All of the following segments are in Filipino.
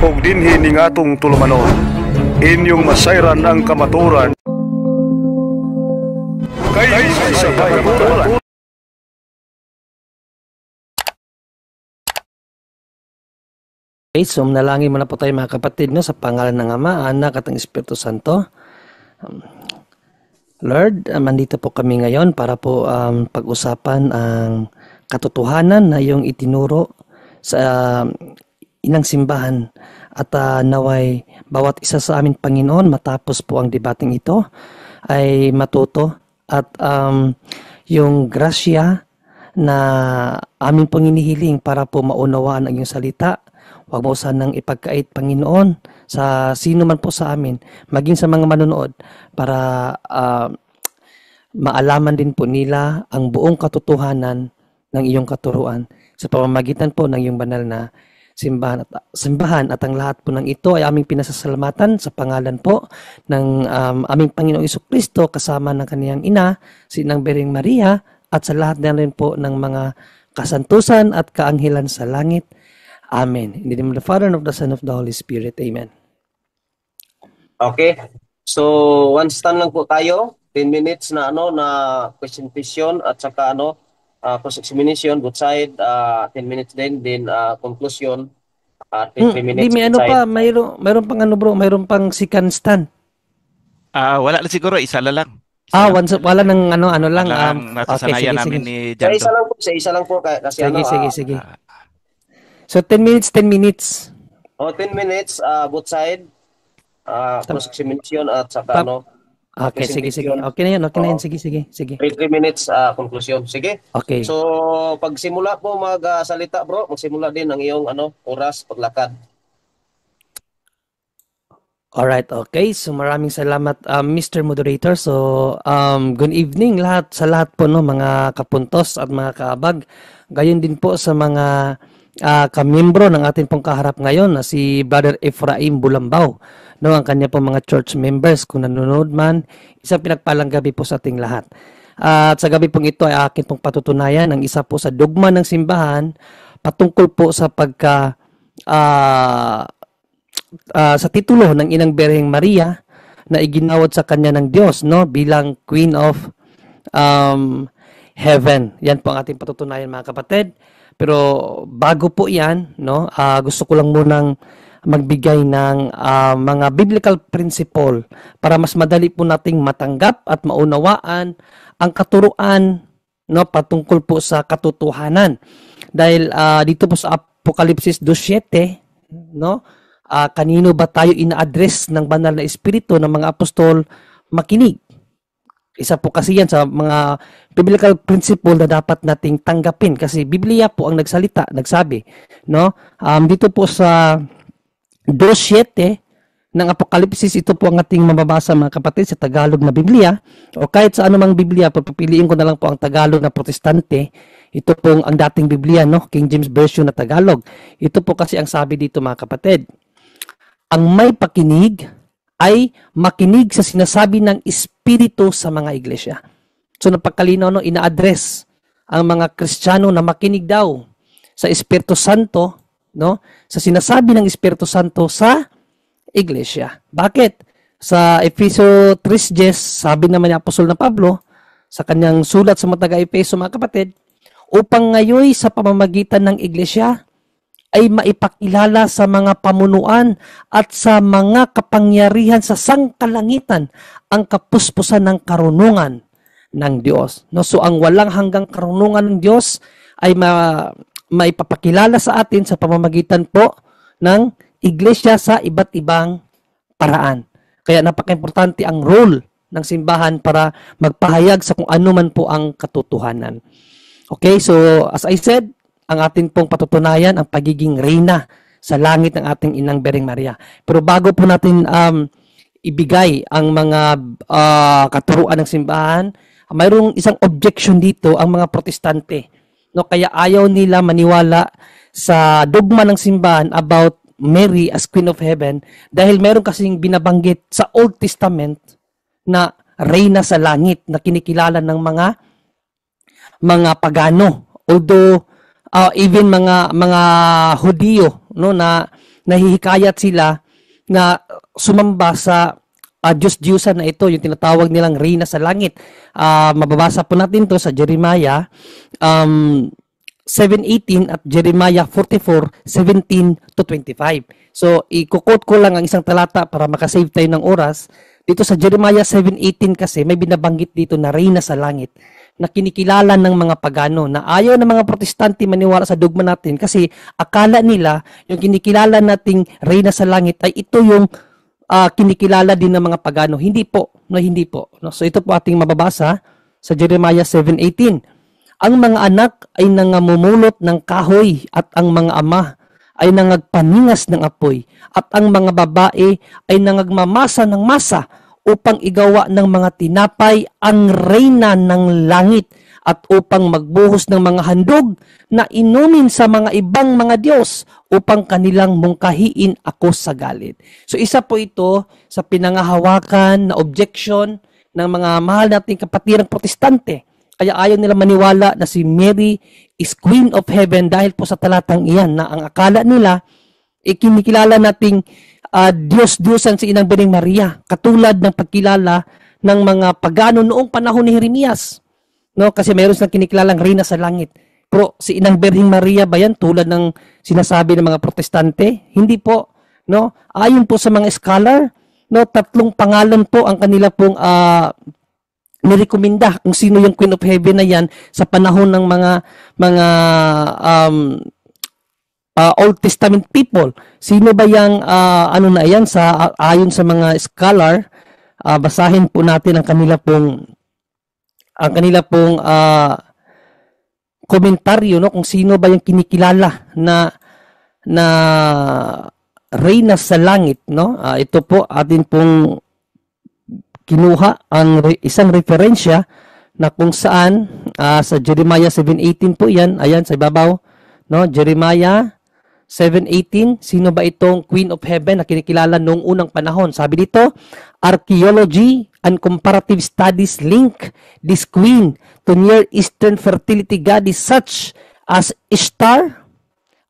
ug dinhi ning atong tulumanon. Inyong masayran ang kamaturan kay sa kamaturan. Okay, so manalangin muna po tayo mga kapatid, no, sa pangalan ng Ama, Anak at ng Espiritu Santo. Lord, mandito po kami ngayon para po pag-usapan ang katotohanan na iyong itinuro sa inang simbahan at naway bawat isa sa amin, Panginoon, matapos po ang debating ito ay matuto at yung grasya na amin pong hinihiling para po maunawaan ang iyong salita. Huwag mo sanang ipagkait, Panginoon, sa sino man po sa amin, maging sa mga manonood, para maalaman din po nila ang buong katotohanan ng iyong katuruan sa pamamagitan po ng iyong banal na simbahan at ang lahat po ng ito ay aming pinasasalamatan sa pangalan po ng aming Panginoong Jesucristo kasama ng kaniyang ina, si Inang Birheng Maria, at sa lahat na rin po ng mga kasantusan at kaanghelan sa langit. Amen. In the name of the Father, and of the Son, and of the Holy Spirit. Amen. Okay. So, one stand lang po tayo. 10 minutes na na presentation at saka cross-examination both side, 10 minutes din conclusion 20 minutes. Di may pa, mayroon pang bro, mayroon pang second stand. Wala na siguro, isa lang. Wala ng lang. Natasanayan namin ni Jando. Isa lang po kasi sige. So 10 minutes. 10 minutes both side. Cross-examination at saka Okay, sige. Okay na yan. Sige. 3 minutes conclusion. Sige. Okay. So pagsimula po magsalita, bro, magsimula din ang iyong oras paglakad. Alright, okay. So maraming salamat Mr. Moderator. So good evening sa lahat po, no, mga kapuntos at mga kaabag. Gayon din po sa mga kamiyembro ng ating pong kaharap ngayon na si Brother Ephraim Bulambaw, no, ang kanya pong mga church members. Kung nanonood man, isang pinagpalang gabi po sa ating lahat. At sa gabi pong ito ay akin pong patutunayan ang isa po sa dogma ng simbahan patungkol po sa sa titulo ng Inang Birheng Maria na iginawad sa kanya ng Diyos, no, bilang Queen of Heaven. Yan po ang ating patutunayan, mga kapatid. Pero bago po yan, no, gusto ko lang munang magbigay ng mga biblical principle para mas madali po nating matanggap at maunawaan ang katuruan, no, patungkol po sa katotohanan. Dahil dito po sa Apokalipsis 2:7, no, kanino ba tayo ina-address ng banal na espiritu ng mga apostol makinig? Isa po kasi yan sa mga biblical principle na dapat nating tanggapin kasi Biblia po ang nagsabi, no? Dito po sa 2:7 ng Apokalipsis, ito po ang ating mababasa, mga kapatid, sa Tagalog na Biblia o kahit sa anumang Biblia. Pagpipiliin ko na lang po ang Tagalog na Protestante. Ito po ang dating Biblia, no? King James Version na Tagalog. Ito po kasi ang sabi dito, mga kapatid. Ang may pakinig ay makinig sa sinasabi ng Espiritu sa mga iglesia. So napagkalinaw, no, ina-address ang mga Kristiyano na makinig daw sa Espiritu Santo, no, sa sinasabi ng Espiritu Santo sa iglesia. Bakit? Sa Efeso 3:10, sabi naman ni Apostol na Pablo sa kanyang sulat sa mga taga-Efeso, mga kapatid, upang ngayoy sa pamamagitan ng iglesia ay maipakilala sa mga pamunuan at sa mga kapangyarihan sa sangkalangitan ang kapuspusan ng karunungan ng Diyos. No? So ang walang hanggang karunungan ng Diyos ay maipapakilala sa atin sa pamamagitan po ng iglesia sa iba't ibang paraan. Kaya napaka-importante ang role ng simbahan para magpahayag sa kung ano man po ang katotohanan. Okay, so as I said, ang atin pong patutunayan ang pagiging reyna sa langit ng ating Inang Birheng Maria. Pero bago po natin ibigay ang mga katuruan ng simbahan, mayroong isang objection dito ang mga Protestante. No, kaya ayaw nila maniwala sa dogma ng simbahan about Mary as Queen of Heaven dahil meron kasing binabanggit sa Old Testament na reyna sa langit na kinikilala ng mga pagano. Although even mga Hudyo, no, na nahihikayat sila na sumamba sa Diyos-Diyosan na ito, yung tinatawag nilang Reyna sa Langit. Mababasa po natin to sa Jeremiah 7:18 at Jeremiah 44:17 to 25. So, ikukot ko lang ang isang talata para makasave tayo ng oras. Dito sa Jeremiah 7:18 kasi may binabanggit dito na Reyna sa Langit na kinikilala ng mga pagano, na ayaw ng mga protestante maniwala sa dogma natin kasi akala nila yung kinikilala nating Reyna sa Langit ay ito yung kinikilala din ng mga pagano. Hindi po. No? So ito po ating mababasa sa Jeremiah 7:18. Ang mga anak ay nangamumulot ng kahoy at ang mga ama ay nangagpaningas ng apoy at ang mga babae ay nangagmamasa ng masa upang igawa ng mga tinapay ang Reyna ng Langit at upang magbuhos ng mga handog na inumin sa mga ibang mga Diyos upang kanilang mungkahiin ako sa galit. So isa po ito sa pinangahawakan na objection ng mga mahal nating kapatirang protestante. Kaya ayaw nila maniwala na si Mary is Queen of Heaven dahil po sa talatang iyan na ang akala nila kinikilala nating Diyos-Diyosan si Inang Birheng Maria, katulad ng pagkilala ng mga pagano noong panahon ni Jeremias. No, kasi mayroon silang kinikilalang Reyna sa Langit. Pero si Inang Birheng Maria ba yan tulad ng sinasabi ng mga protestante? Hindi po, no? Ayon po sa mga scholar, no, 3 pangalan po ang kanila pong nirekomenda kung sino yung Queen of Heaven na yan sa panahon ng mga Old Testament people. Sino ba yang ano na yan sa ayon sa mga scholar? Basahin po natin ang kanila pong komentaryo, no, kung sino ba yung kinikilala na Reyna sa Langit, no? Ito po atin pong kinuha ang isang referensya na kung saan sa Jeremiah 7:18 po yan, ayan sa ibabaw, no? Jeremiah 7:18, sino ba itong Queen of Heaven na kinikilala noong unang panahon? Sabi dito, archaeology and comparative studies link this queen to Near Eastern fertility goddess such as Ishtar,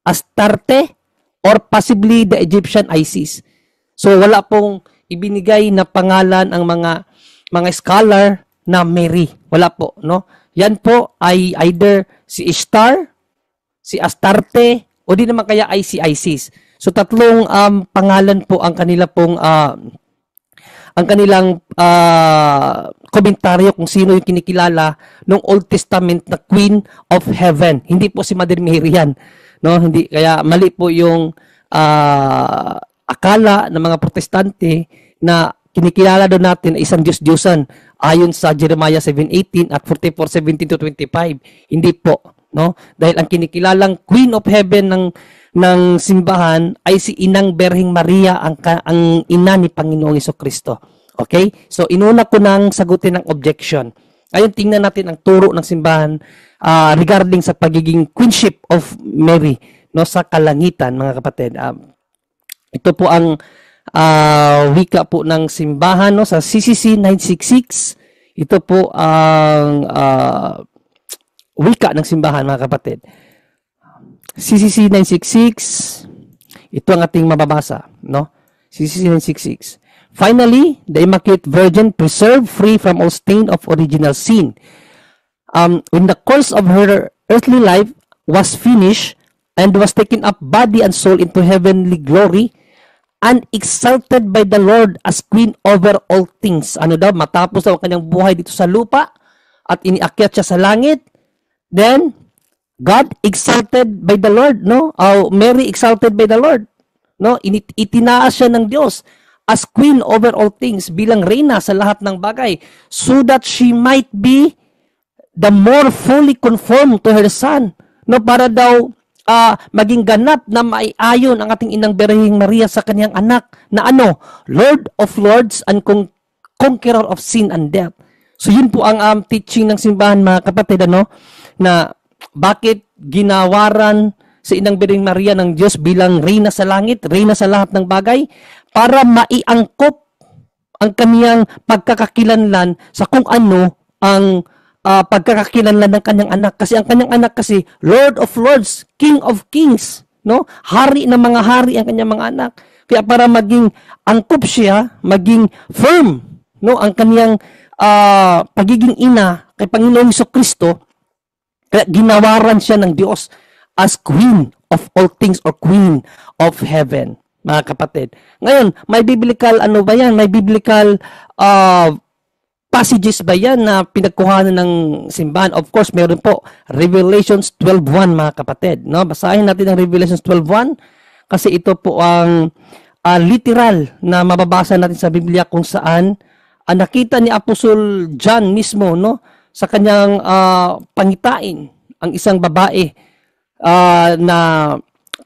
Astarte, or possibly the Egyptian Isis. So wala pong ibinigay na pangalan ang mga scholar na Mary. Wala po, no? Yan po ay either si Ishtar, si Astarte, o di naman kaya ay si Isis. So 3 pangalan po ang kanila pong ang kanilang komentaryo kung sino yung kinikilala ng Old Testament na Queen of Heaven. Hindi po si Mother Mary yan, no? Hindi, kaya mali po yung akala ng mga protestante na kinikilala doon natin na isang Diyos-Diyosan ayon sa Jeremiah 7:18 at 44:17 to 25. Hindi po, no? Dahil ang kinikilalang Queen of Heaven ng simbahan ay si Inang Birheng Maria, ang ina ni Panginoong Jesucristo. Okay? So inuna ko nang sagutin ang objection. Ngayon tingnan natin ang turo ng simbahan regarding sa pagiging queenship of Mary, no, sa kalangitan, mga kapatid. Ito po ang wika po ng simbahan, no, sa CCC 966. Ito po ang wika ng simbahan, mga kapatid. CCC 966, ito ang ating mababasa, no? CCC 966. Finally, the Immaculate Virgin preserved free from all stain of original sin. When the course of her earthly life was finished and was taken up body and soul into heavenly glory and exalted by the Lord as Queen over all things. Ano daw? Matapos daw ang kanyang buhay dito sa lupa at iniakyat siya sa langit, then God exalted by the Lord, no? Mary exalted by the Lord, no? Itinaas siya ng Diyos as Queen over all things, bilang reyna sa lahat ng bagay, so that she might be the more fully conformed to her Son, no? Para daw maging ganap na maiayon ang ating Inang Birheng Maria sa kanyang anak na ano? Lord of Lords and Conqueror of sin and death. So yun po ang teaching ng simbahan, mga kapatid, ano? Na bakit ginawaran si Inang Birheng Maria ng Diyos bilang reyna sa langit, reyna sa lahat ng bagay, para maiangkop ang kaniyang pagkakakilanlan sa kung ano ang pagkakakilanlan ng kanyang anak. Kasi ang kanyang anak kasi, Lord of Lords, King of Kings, no? Hari ng mga hari ang kanyang mga anak. Kaya para maging angkop siya, maging firm, no, ang kanyang pagiging ina kay Panginoong Jesucristo, kaya ginawaran siya ng Diyos as Queen of all things or Queen of heaven, mga kapatid. Ngayon, may biblical ano ba yan? May biblical passages ba yan na pinagkuhanan ng simbahan? Of course, meron po. Revelations 12:1, mga kapatid. No? Basahin natin ang Revelations 12:1 kasi ito po ang literal na mababasa natin sa Biblia kung saan nakita ni Apostol John mismo, no, sa kanyang pangitain ang isang babae na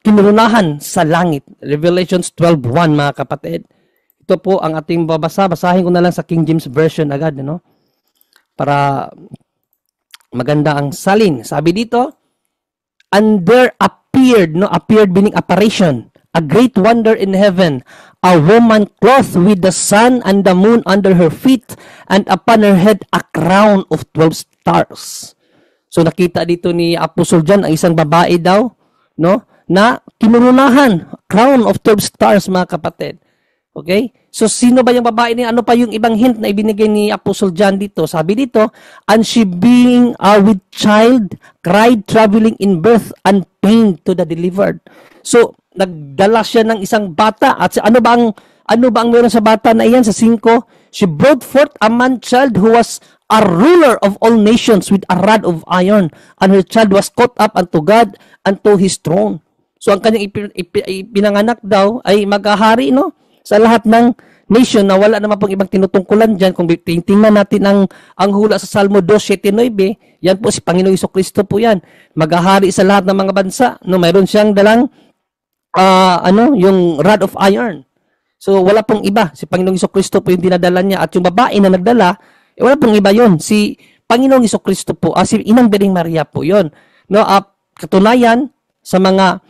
kinurunahan sa langit. Revelations 12:1, mga kapatid. Ito po ang ating babasa. Basahin ko na lang sa King James Version agad, no? Para maganda ang salin. Sabi dito, and there appeared, no, appeared meaning apparition, a great wonder in heaven, a woman clothed with the sun and the moon under her feet, and upon her head a crown of 12 stars. So nakita dito ni Apostle John ang isang babae daw, no, na kinurunahan, crown of 12 stars, mga kapatid. Okay? So sino ba yung babae niya? Ano pa yung ibang hint na ibinigay ni Apostle John dito? Sabi dito, and she being with child, cried traveling in birth and pain to the delivered. So nagdala siya ng isang bata at ano ba ang meron sa bata na iyan sa 5? She brought forth a man child who was a ruler of all nations with a rod of iron, and her child was caught up unto God and to his throne. So ang kanyang pinanganak daw ay maghahari, no, sa lahat ng nation na wala naman pong ibang tinutungkulan dyan. Kung tingnan natin ang hula sa Salmo 2:7-9, yan po si Panginoong Jesucristo po yan. Maghahari sa lahat ng mga bansa, no, mayroon siyang dalang yung rod of iron. So wala pong iba, si Panginoong Jesucristo po yung dinadala niya, at yung babae na nagdala, wala pong iba yon, si Panginoong Jesucristo po, si Inang Birheng Maria po yon. No, katunayan sa mga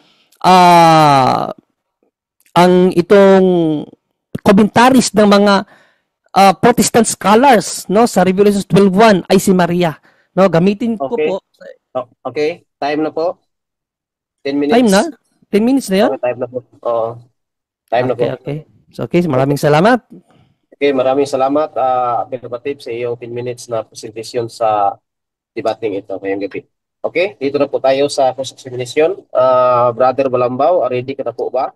ang itong commentaries ng mga Protestant scholars, no, sa Revelations 12:1 ay si Maria. No, gamitin ko Okay. po. Okay, time na po. 10 minutes. Time na? 10 minutes na 'yon? Time na po. Oo. Time na po. Okay. So, okay, maraming salamat. Okay, maraming salamat, Kapatid, sa iyong 10 minutes na presentation sa debating ito ngayong gabi. Okay, dito na po tayo sa cross-examination. Brother Balambao, ready ka na po ba?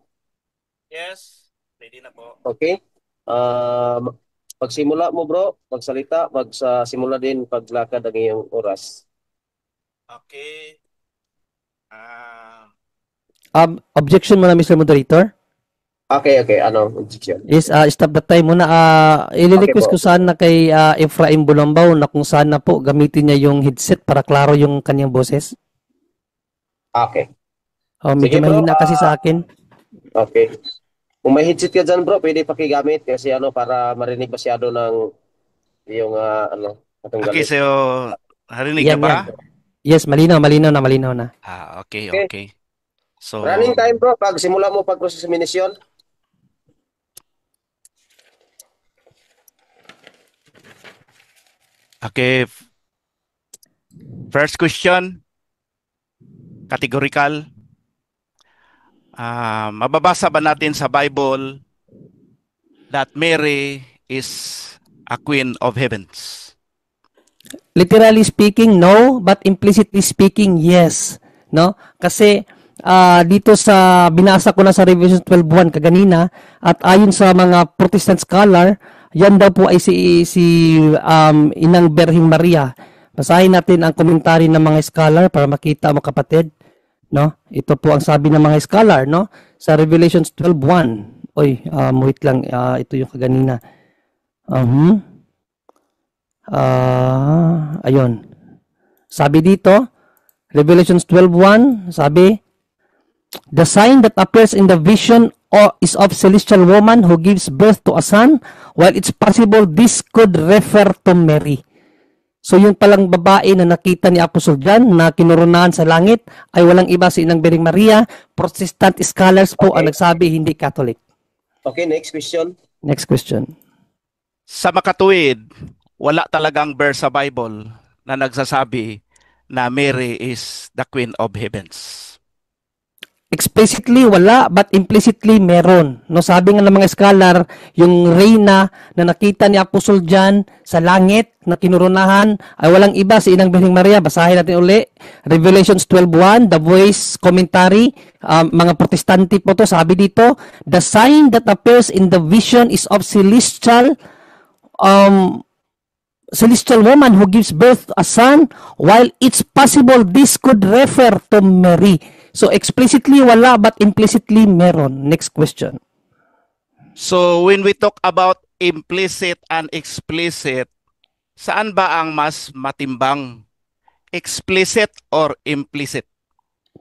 Yes, ready na po. Okay. Pagsimula mo, bro, magsalita, magsimula din paglakad ang iyong oras. Okay. Objection muna, Mr. Moderator. Okay. Ano, objection? Is stop the time muna. I-request Okay po. ko sana kay Efraim Bulambaw na kung saan na po gamitin niya yung headset para klaro yung kanyang boses. Okay. Medyo Sige, bro. mahina kasi sa akin. Okay. Kung may headset ka dyan, bro, pwede pakigamit kasi para marinig masyado ng yung atong Okay, gamit. so narinig ka Yan, ba? yan. Yes, malinaw na. Okay. So, Running time, bro, pag simula mo pag-cross-examination. okay. First question, categorical. Mababasa ba natin sa Bible that Mary is a queen of heavens? Literally speaking, no, but implicitly speaking, yes. No? Kasi dito sa binasa ko na sa Revelation 12:1 kaganina, at ayon sa mga Protestant scholar, yan daw po ay si Inang Birheng Maria. Basahin natin ang komentary ng mga scholar para makita mo, kapatid, no? Ito po ang sabi ng mga scholar, no, sa Revelation 12:1. Wait lang, ito yung kaganina. Ayun. Sabi dito, Revelation 12:1, sabi, the sign that appears in the vision is of celestial woman who gives birth to a son. While it's possible this could refer to Mary. So yung palang babae na nakita ni Apostol John na kinurunahan sa langit ay walang iba si Inang Birheng Maria. Protestant scholars po ang nagsabi, hindi Catholic. Okay, next question. Next question. Sa makatuwid, wala talagang verse sa Bible na nagsasabi na Mary is the queen of heavens. Explicitly wala, but implicitly meron. No, sabi nga ng mga scholar, yung reyna na nakita ni Apostol John sa langit na kinurunahan ay walang iba si Inang Birheng Maria. Basahin natin uli. Revelations 12:1, The Voice Commentary, mga protestante po to, sabi dito, the sign that appears in the vision is of celestial woman who gives birth to a son, while it's possible this could refer to Mary. So explicitly wala, but implicitly meron. Next question. So when we talk about implicit and explicit, saan ba ang mas matimbang? Explicit or implicit?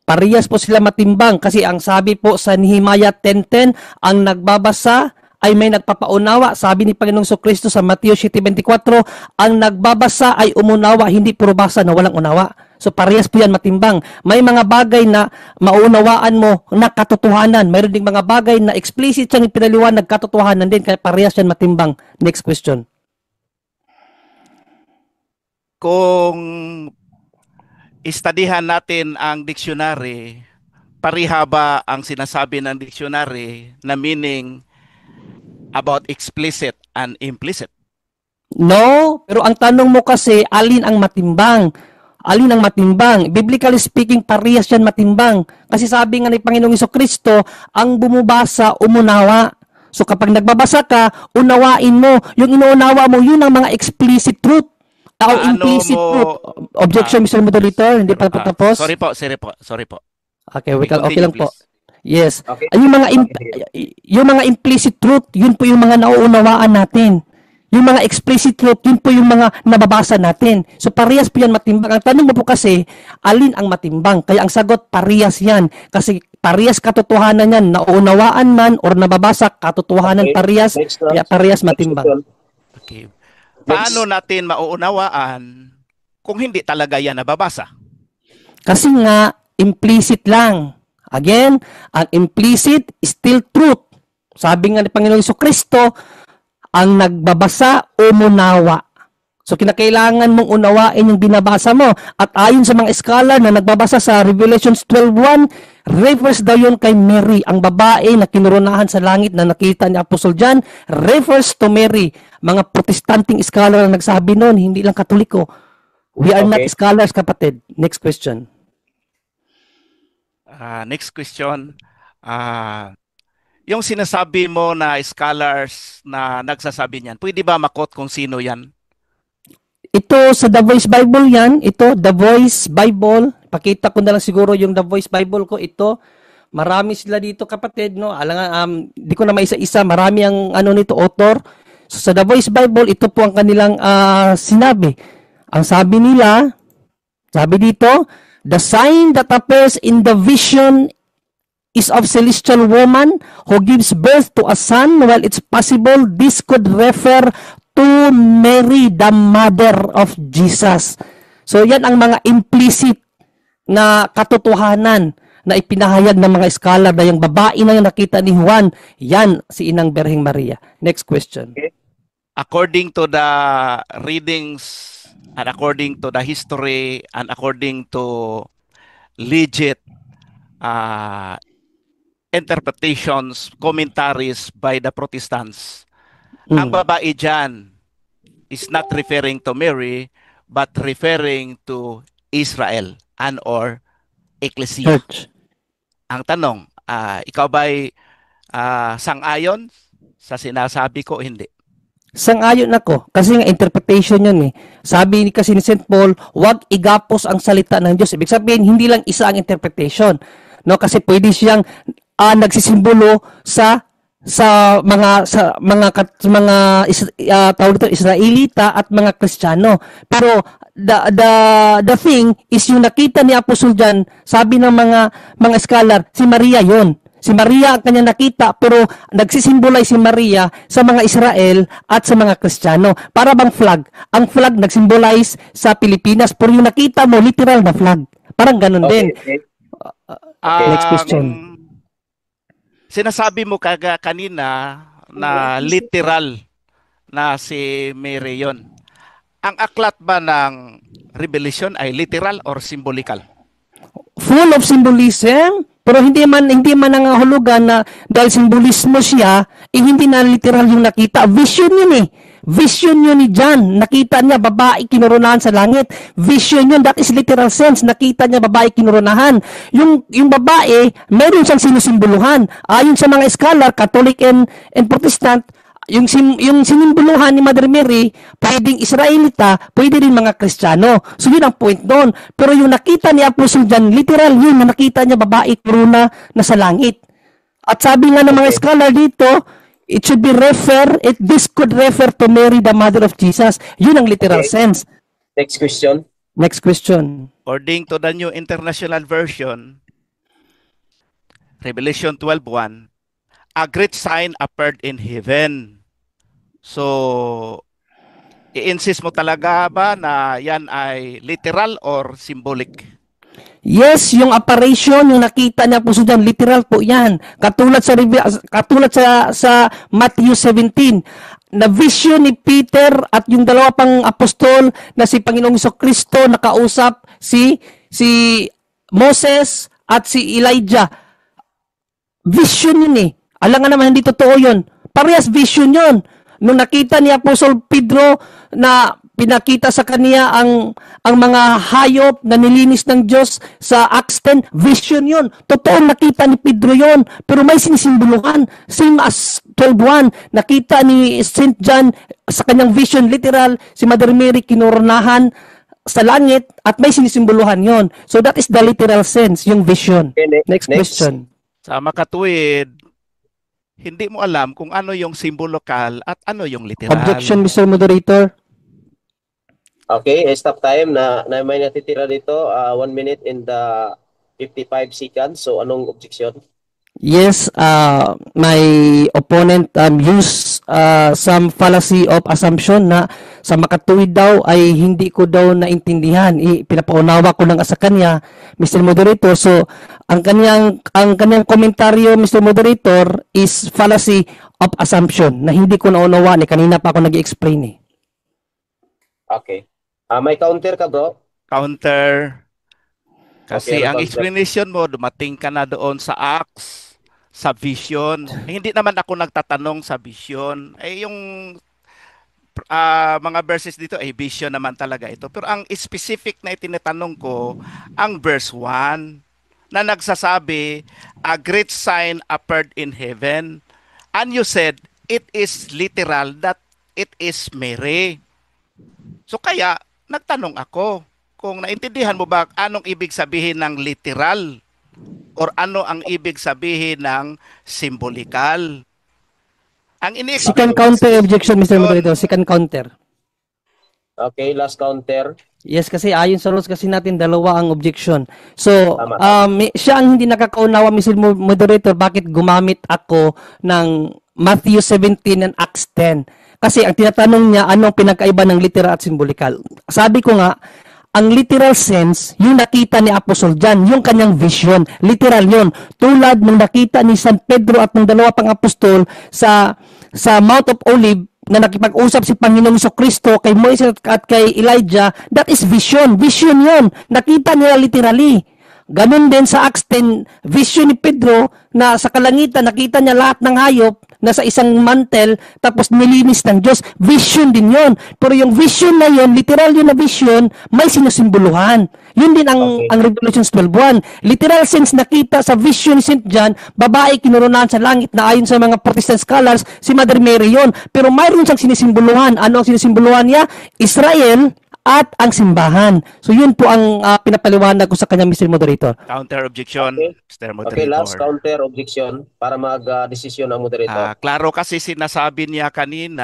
Parehas po sila matimbang kasi ang sabi po sa Nehemiah 10:10, ang nagbabasa ay may nagpapaunawa. Sabi ni Panginoong Kristo sa Mateo 7:24, ang nagbabasa ay umunawa, hindi puro basa na walang unawa. So parehas po yan matimbang. May mga bagay na maunawaan mo na katotohanan. Mayroon ding mga bagay na explicit siyang ipinaliwanag, katotohanan din. Kaya parehas yan matimbang. Next question. Kung istadihan natin ang dictionary, pareha ba ang sinasabi ng dictionary na meaning about explicit and implicit? No, pero ang tanong mo kasi, alin ang matimbang? Alin ang matimbang? Biblically speaking, parehas yan matimbang. Kasi sabi nga ni Panginoong Kristo, ang bumubasa, umunawa. So kapag nagbabasa ka, unawain mo. Yung inuunawa mo, yun ang mga explicit truth. Or implicit truth. Objection, Mr. Moderator, hindi pa patapos. Sorry po. Okay, okay lang po. Please. Yes. Okay. Yung mga implicit truth, yun po yung mga nauunawaan natin. Yung mga explicit truth, yun po yung mga nababasa natin. So parehas po yan matimbang. Ang tanong mo po kasi, alin ang matimbang? Kaya ang sagot, parehas yan. Kasi parehas katotohanan yan. Nauunawaan man or nababasa, katotohanan parehas. Kaya parehas matimbang. Okay. Paano natin mauunawaan kung hindi talaga yan nababasa? Kasi nga, implicit lang. Again, ang implicit is still truth. Sabi nga ni Panginoong Kristo, ang nagbabasa, umunawa. So, kinakailangan mong unawain yung binabasa mo. At ayon sa mga scholar na nagbabasa sa Revelations 12:1, refers daw yun kay Mary, ang babae na kinurunahan sa langit na nakita ni Apostol John, refers to Mary. Mga protestanting scholar na nagsabi noon, hindi lang Katoliko. We are not scholars, kapatid. Next question. Next question. Yung sinasabi mo na scholars na nagsasabi niyan, pwede ba makot kung sino yan? Ito sa The Voice Bible yan. Ito, The Voice Bible. Pakita ko na lang siguro yung The Voice Bible ko. Ito, marami sila dito kapatid. No? Di ko na maisa-isa. Marami ang nito, author. So sa The Voice Bible, ito po ang kanilang sinabi. Ang sabi nila, sabi dito, the sign that appears in the vision is of celestial woman who gives birth to a son. While it's possible this could refer to Mary, the mother of Jesus. So yan ang mga implicit na katotohanan na ipinahayag ng mga scholar na yung babae na yung nakita ni Juan, yan si Inang Birheng Maria. Next question. According to the readings and according to the history and according to legit interpretations, commentaries by the Protestants, ang babae dyan is not referring to Mary, but referring to Israel and or Ecclesia. Church. Ang tanong, ikaw ba'y sang-ayon sa sinasabi ko? Hindi. Sang-ayon ako. Kasi nga interpretation yun eh. Sabi kasi ni St. Paul, huwag igapos ang salita ng Diyos. Ibig sabihin, hindi lang isa ang interpretation. No? Kasi pwede siyang nagsisimbolo sa mga tawag dito Israelita at mga Kristiyano. Pero the thing is yung nakita ni Apostol John, sabi ng mga scholar, si Maria yon. Si Maria ang kanya nakita, pero nagsisimbolize si Maria sa mga Israel at sa mga Kristiyano. Para bang flag? Ang flag nagsimbolize sa Pilipinas, pero yung nakita mo, literal na flag. Parang ganun din. Next question. Sinasabi mo kanina na literal na si Mary yon. Ang aklat ba ng Revelation ay literal or symbolical? Full of symbolism, Pero hindi man nangahulugan na dahil simbolismo siya, hindi na literal yung nakita. Vision yun eh. Vision yun ni John. Nakita niya babae kinurunahan sa langit. Vision yun. That is literal sense. Nakita niya babae kinurunahan. Yung babae, meron siyang sinusimboluhan. Ayon sa mga scholar, Catholic and Protestant, yung sinimboluhan ni Mother Mary, pwedeng Israelita, pwede rin mga Kristiyano. So yun ang point doon. Pero yung nakita ni Apostle John, literal yun, na nakita niya babae kuruna na sa langit. At sabi nga ng mga scholar dito, this could refer to Mary, the mother of Jesus. Yun ang literal sense. Next question. Next question. According to the New International Version, Revelation 12:1, a great sign appeared in heaven. So, i-insist mo talaga ba na yan ay literal or symbolic? Yes, yung apparition, yung nakita niya po dyan, literal po yan. Katulad sa Matthew 17, na vision ni Peter at yung dalawa pang apostol na si Panginoong Jesucristo nakausap si Moses at si Elijah. Vision yun eh. Alam nga naman, hindi totoo yun. Parehas vision yun. Nung nakita ni Apostol Pedro na pinakita sa kanya ang mga hayop na nilinis ng Diyos sa Acts 10, vision yun. Totoo nakita ni Pedro yun. Pero may sinisimboluhan. Same as 12:1. Nakita ni St. John sa kanyang vision, literal, si Mother Mary kinurunahan sa langit at may sinisimboluhan yon. So that is the literal sense, yung vision. Okay, Next question. Sa makatuwid, hindi mo alam kung ano yung symbolokal at ano yung literal. Objection, Mr. Moderator. Okay, stop time na may natitira dito. 1 minute and 55 seconds. So, anong objection? Yes, my opponent used some fallacy of assumption na sa makatuwid daw ay hindi ko daw naintindihan. Pinapaunawa ko lang sa kanya, Mr. Moderator. So, ang kanyang komentaryo, Mr. Moderator, is fallacy of assumption na hindi ko naunawaan. Kanina pa ako nag-explain eh. Okay. May counter ka, bro? Counter. Kasi Okay, ang counter. explanation mo, dumating ka na doon sa Acts, sa vision. Hindi naman ako nagtatanong sa vision. Yung mga verses dito ay vision naman talaga ito. Pero ang specific na itinatanong ko, ang verse 1 na nagsasabi, a great sign appeared in heaven. And you said, it is literal that it is Mary. So kaya, nagtanong ako kung naintindihan mo ba anong ibig sabihin ng literal or ano ang ibig sabihin ng symbolikal. Ang Second counter objection, Mr. Moderator. Second counter. Okay, last counter. Yes, kasi ayon sa rules kasi natin, dalawa ang objection. So, Tama. siya ang hindi nakakaunawa, Mr. Moderator, bakit gumamit ako ng Matthew 17 and Acts 10. Kasi ang tinatanong niya, anong pinagkaiba ng literal at symbolikal? Sabi ko nga, ang literal sense, yung nakita ni Apostle John, yung kanyang vision, literal yun. Tulad ng nakita ni San Pedro at ng dalawa pang apostol sa Mount of Olive, na nakipag-usap si Panginoong Jesucristo kay Moises at kay Elijah, that is vision. Vision yun. Nakita nila literally. Ganun din sa Acts 10, vision ni Pedro na sa kalangitan, nakita niya lahat ng hayop na sa isang mantel, tapos nilinis ng Diyos. Vision din yon. Pero yung vision na yon, literal yun na vision, may sinusimboluhan. Yun din ang Revelation 12:1. Literal sense nakita sa vision ni St. John, babae kinurunahan sa langit na ayon sa mga Protestant scholars, si Mother Mary yon. Pero mayroon siyang sinisimboluhan. Ano ang sinisimboluhan niya? Israel at ang simbahan. So yun po ang pinapaliwanag ko sa kanya, Mr. Moderator. Counter objection, Okay. Mr. Moderator. Okay, last counter objection para mag-desisyon ang moderator. Klaro kasi sinasabi niya kanina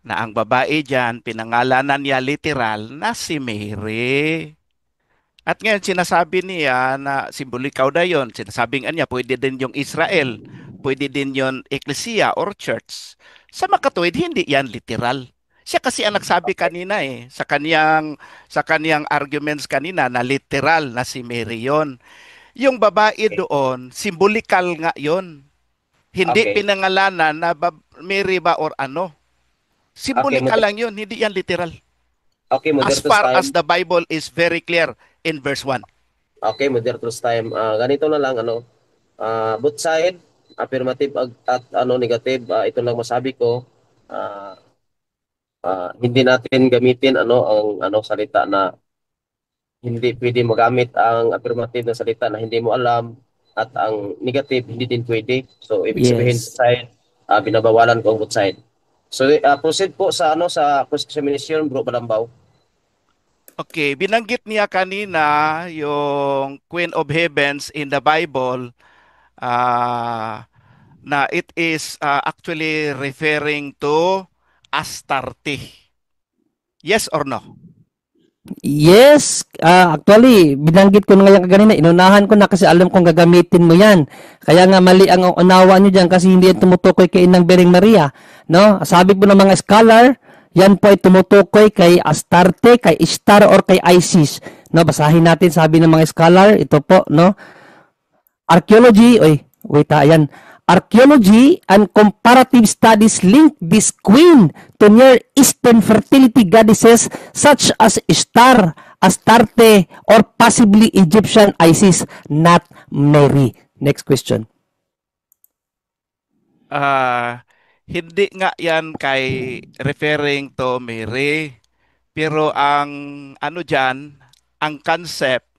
na ang babae dyan, pinangalanan niya literal na si Mary. At ngayon sinasabi niya na simbolikaw na yun. Sinasabing niya, pwede din yung Israel, pwede din yung Ecclesia or Church. Sa makatuwid, hindi yan literal. Siya kasi ang nagsabi kanina sa kaniyang arguments kanina na literal na si Mary yon. Yung babae doon, symbolikal nga yon. Hindi pinangalanan na Mary ba or ano. Symbolikal lang yun, hindi yan literal. Okay, As moderator's far time. as the Bible is very clear in verse 1. Okay, moderator's time. Ganito na lang, ano, both side, affirmative at ano, negative. Ito lang masabi ko. Ah, hindi natin gamitin ano ang ano salita na hindi pwede magamit ang affirmative na salita na hindi mo alam at ang negative hindi din pwede. So ibig sabihin both Yes. side, binabawalan ko ang both side. So proceed po sa ano sa cross-examination, Bro Balambaw. Okay, binanggit niya kanina yung Queen of Heavens in the Bible, ah, na it is actually referring to Astarte. Yes or no? Yes, actually, binanggit ko na nga yan kanina, inunahan ko na kasi alam kong gagamitin mo yan. Kaya nga mali ang unawa nyo dyan kasi hindi yan tumutukoy kay Inang Bering Maria. No? Sabi po ng mga scholar, yan po ay tumutukoy kay Astarte, kay Ishtar, or kay Isis. No, basahin natin, sabi ng mga scholar, ito po, no? Archaeology, ayan. Archaeology and comparative studies link this queen to Near Eastern fertility goddesses such as Ishtar, Astarte, or possibly Egyptian Isis, not Mary. Next question. Hindi nga yan kay referring to Mary, pero ang ano dyan, ang concept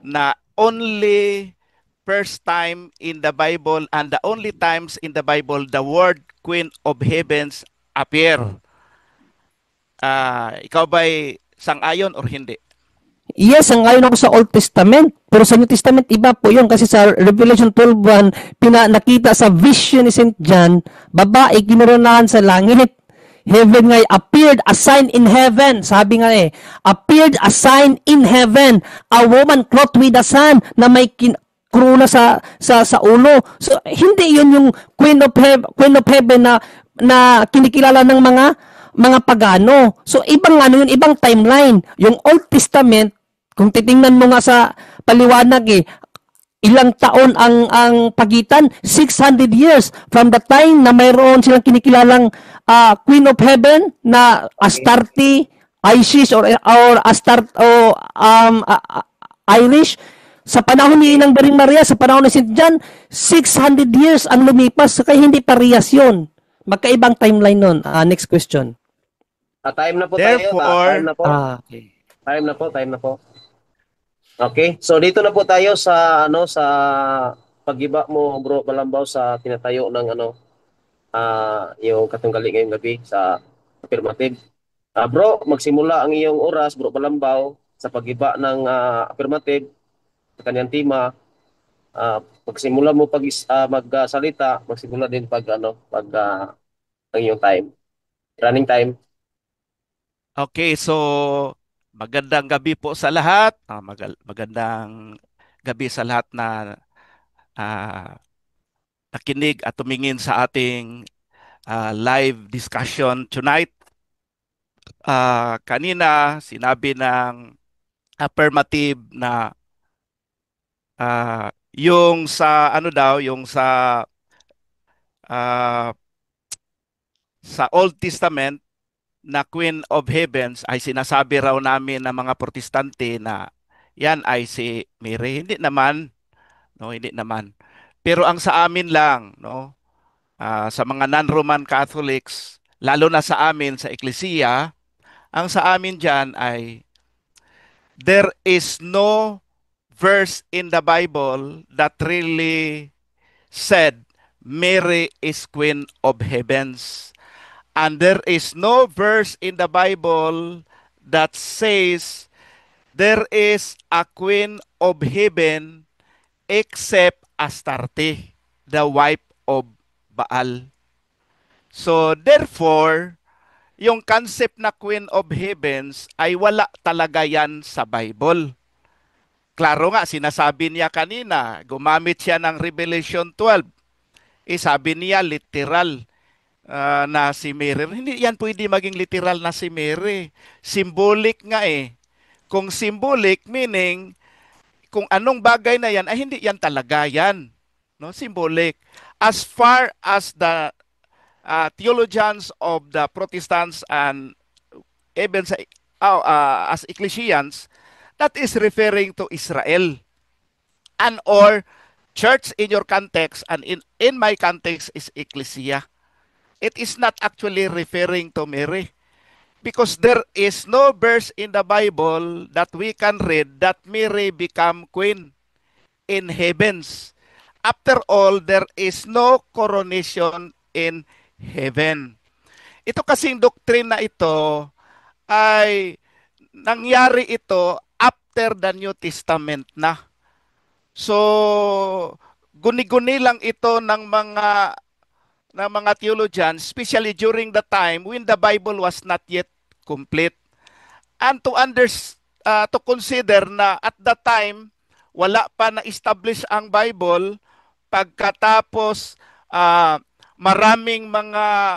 na only first time in the Bible and the only times in the Bible the word Queen of Heavens appear. Ikaw ba'y sang-ayon or hindi? Yes, ang ayon ako sa Old Testament. Pero sa New Testament, iba po yun. Kasi sa Revelation 12:1, nakita sa vision ni St. John, babae, kinoronahan sa langit. Heaven nga, appeared a sign in heaven. Sabi nga appeared a sign in heaven. A woman clothed with the sun na may kruna sa ulo. So, hindi yun yung Queen of Heaven na kinikilala ng mga pagano. So, ibang ano yun, ibang timeline. Yung Old Testament, kung titingnan mo nga sa paliwanag ilang taon ang pagitan? 600 years from the time na mayroon silang kinikilalang Queen of Heaven na Astarte, Isis, or Astarte, o Irish. Sa panahon ni Inang Bering Maria, sa panahon ni St. John, 600 years ang lumipas, kaya hindi parehas yun. Magkaibang timeline nun. Next question. Time na po Therefore, time na po. Okay. Time na po. Okay, so dito na po tayo sa ano sa paggiba mo, Bro Balambaw, sa tinatayo ng ano yung katunggali ngayong gabi sa affirmative. Bro, magsimula ang iyong oras, Bro Balambaw, sa paggiba ng affirmative sa kanyang tema. Pagsimula mo magsalita, magsimula din pag ang iyong time. Running time. okay, so magandang gabi po sa lahat. Magandang gabi sa lahat na nakinig at tumingin sa ating live discussion tonight. Kanina sinabi ng affirmative na yung sa ano daw, yung uh, sa Old Testament na Queen of Heavens ay sinasabi raw namin ng mga Protestante na yan ay si Mary. Hindi naman, no, hindi naman. Pero ang sa amin lang, no, sa mga non-Roman Catholics, lalo na sa amin sa Eklesiya, ang sa amin diyan ay there is no verse in the Bible that really said Mary is Queen of Heavens. And there is no verse in the Bible that says there is a Queen of Heaven except Astarte, the wife of Baal. So therefore, yung concept na Queen of Heavens ay wala talaga yan sa Bible. Klaro nga, sinasabi niya kanina, gumamit siya ng Revelation 12. Sabi niya literal na si Mary. Hindi yan pwede maging literal na si Mary. Symbolic nga Kung symbolic, meaning, kung anong bagay na yan, ay hindi yan talaga yan. No? Symbolic. As far as the theologians of the Protestants and even as Ecclesians, that is referring to Israel. and or church in your context, and in my context is ecclesia. It is not actually referring to Mary. Because there is no verse in the Bible that we can read that Mary become queen in heavens. After all, there is no coronation in heaven. Ito kasing doctrine na ito ay nangyari ito after the New Testament na. So, guni-guni lang ito ng mga theologians, especially during the time when the Bible was not yet complete. And to consider na at that time, wala pa na-establish ang Bible, pagkatapos maraming